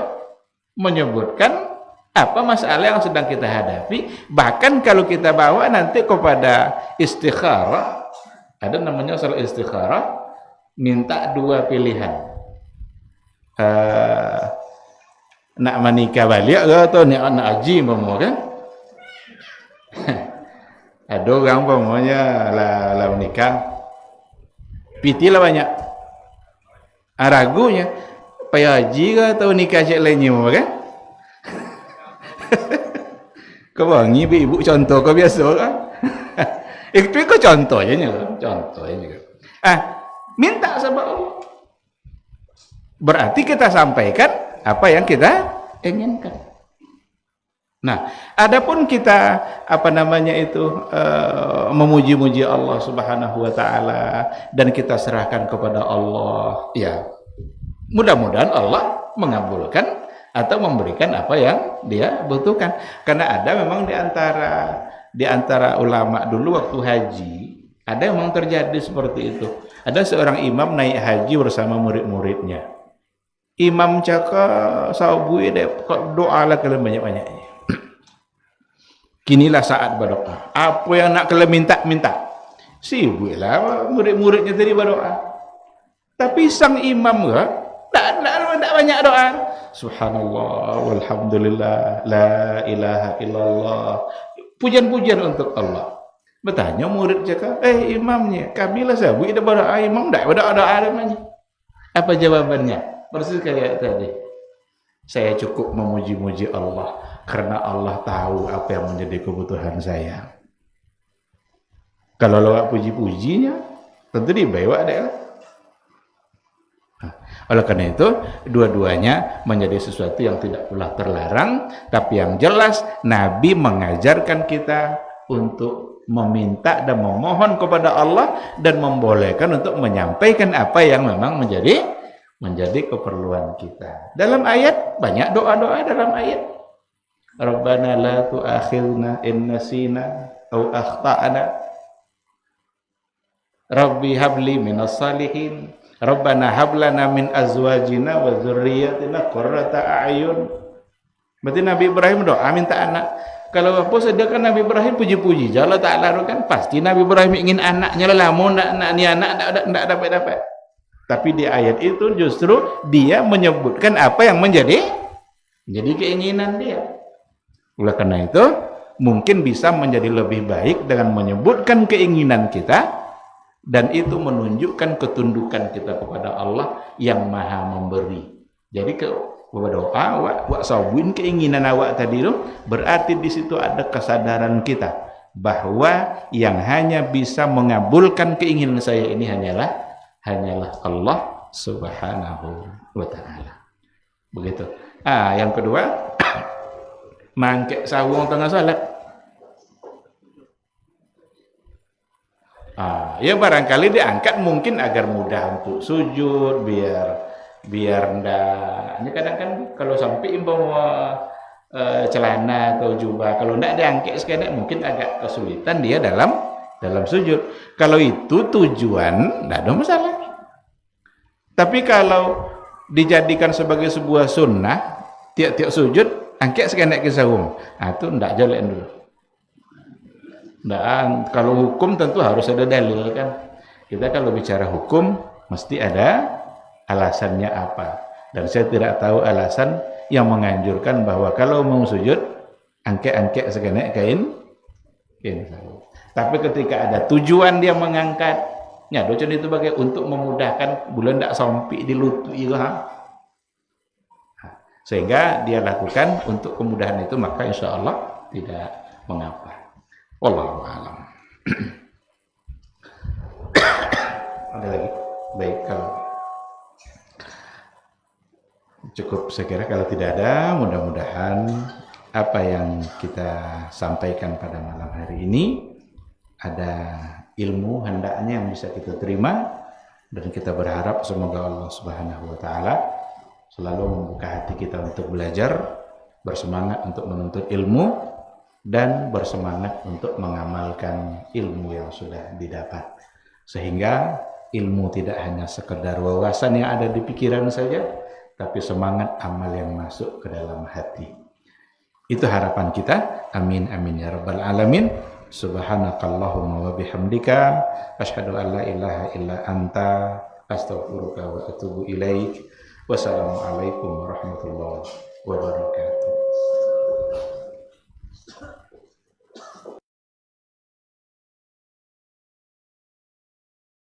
menyebutkan apa masalah yang sedang kita hadapi. Bahkan kalau kita bawa nanti kepada istikharah, ada namanya salat istikharah, minta dua pilihan, nak menikah balik atau nak haji kan. Ada orang pemanya lah nikah, piti lah banyak, ragunya, payah haji ke atau nikah cik lainnya kan? Kau bangi ibu contoh kau biasa kan? Itu kau contohnya juga. Minta sama Allah. Berarti kita sampaikan apa yang kita inginkan. Nah, adapun kita memuji-muji Allah Subhanahu wa taala dan kita serahkan kepada Allah, ya. Mudah-mudahan Allah mengabulkan atau memberikan apa yang Dia butuhkan. Karena ada memang di antara ulama dulu waktu haji, ada memang terjadi seperti itu. Ada seorang imam naik haji bersama murid-muridnya. Imam cakap sahabu dia doalah kalian banyak-banyaknya. Kinilah saat berdoa. Apa yang nak kalian minta. Sibuklah murid-muridnya tadi berdoa. Tapi sang imam tak banyak doa. Subhanallah walhamdulillah la ilaha illallah. Pujian-pujian untuk Allah. Bertanya murid cakap, imamnya, kamilah sibuk dia berdoa, imam tak berdoa namanya. Apa jawabannya? Persis kayak tadi. Saya cukup memuji-muji Allah karena Allah tahu apa yang menjadi kebutuhan saya. Kalau lewat puji-pujinya, tentu dibawa deh. Oleh karena itu, dua-duanya menjadi sesuatu yang tidak pula terlarang, tapi yang jelas Nabi mengajarkan kita untuk meminta dan memohon kepada Allah dan membolehkan untuk menyampaikan apa yang memang menjadi keperluan kita. Dalam ayat banyak doa-doa dalam ayat. Rabbana la tu'akhilna in nasina aw akhta'na. Rabbi habli minas salihin. Rabbana hablana min azwajina wa dzurriyyatina qurrata a'yun. Berarti Nabi Ibrahim doa minta anak. Kalau apa sedekah Nabi Ibrahim puji-puji Allah Ta'ala kan pasti Nabi Ibrahim ingin anaknya lah, mau nak ni anak tak dapat. Tapi di ayat itu justru dia menyebutkan apa yang menjadi keinginan dia. Oleh karena itu mungkin bisa menjadi lebih baik dengan menyebutkan keinginan kita, dan itu menunjukkan ketundukan kita kepada Allah yang Maha Memberi. Jadi berdoa awak sabuin keinginan awak tadi itu, berarti di situ ada kesadaran kita bahwa yang hanya bisa mengabulkan keinginan saya ini hanyalah Allah Subhanahu wa taala. Begitu. Yang kedua, mangkek sawung tengah salat. Ya barangkali diangkat mungkin agar mudah untuk sujud, biar ndak. Ini kadang kan kalau sampai umpama celana atau jubah, kalau ndak diangkat sekalian mungkin agak kesulitan dia dalam sujud. Kalau itu tujuan, ndak ada masalah. Tapi kalau dijadikan sebagai sebuah sunnah, tiap-tiap sujud angkat sekalian ke sawung, itu ndak jalan dulu. Dan kalau hukum tentu harus ada dalil kan. Kita kalau bicara hukum mesti ada alasannya apa. Dan saya tidak tahu alasan yang menganjurkan bahwa kalau mau sujud angkat sekenek kain. Tapi ketika ada tujuan dia mengangkat, Ya, docon itu bagai untuk memudahkan bulan tidak sampai di lutut itu sehingga dia lakukan untuk kemudahan itu, maka insya Allah tidak mengapa. Wallahu a'lam. Ada lagi? Baik, kalau cukup saya kira. Kalau tidak ada, mudah-mudahan apa yang kita sampaikan pada malam hari ini ada ilmu hendaknya yang bisa kita terima, dan kita berharap semoga Allah Subhanahu wa taala selalu membuka hati kita untuk belajar, bersemangat untuk menuntut ilmu, dan bersemangat untuk mengamalkan ilmu yang sudah didapat, sehingga ilmu tidak hanya sekedar wawasan yang ada di pikiran saja, tapi semangat amal yang masuk ke dalam hati. Itu harapan kita. Amin amin ya rabbal alamin. Subhanakallahumma wa bihamdika asyhadu an la ilaha illa anta astaghfiruka wa atubu ilaik. Wassalamualaikum warahmatullahi wabarakatuh.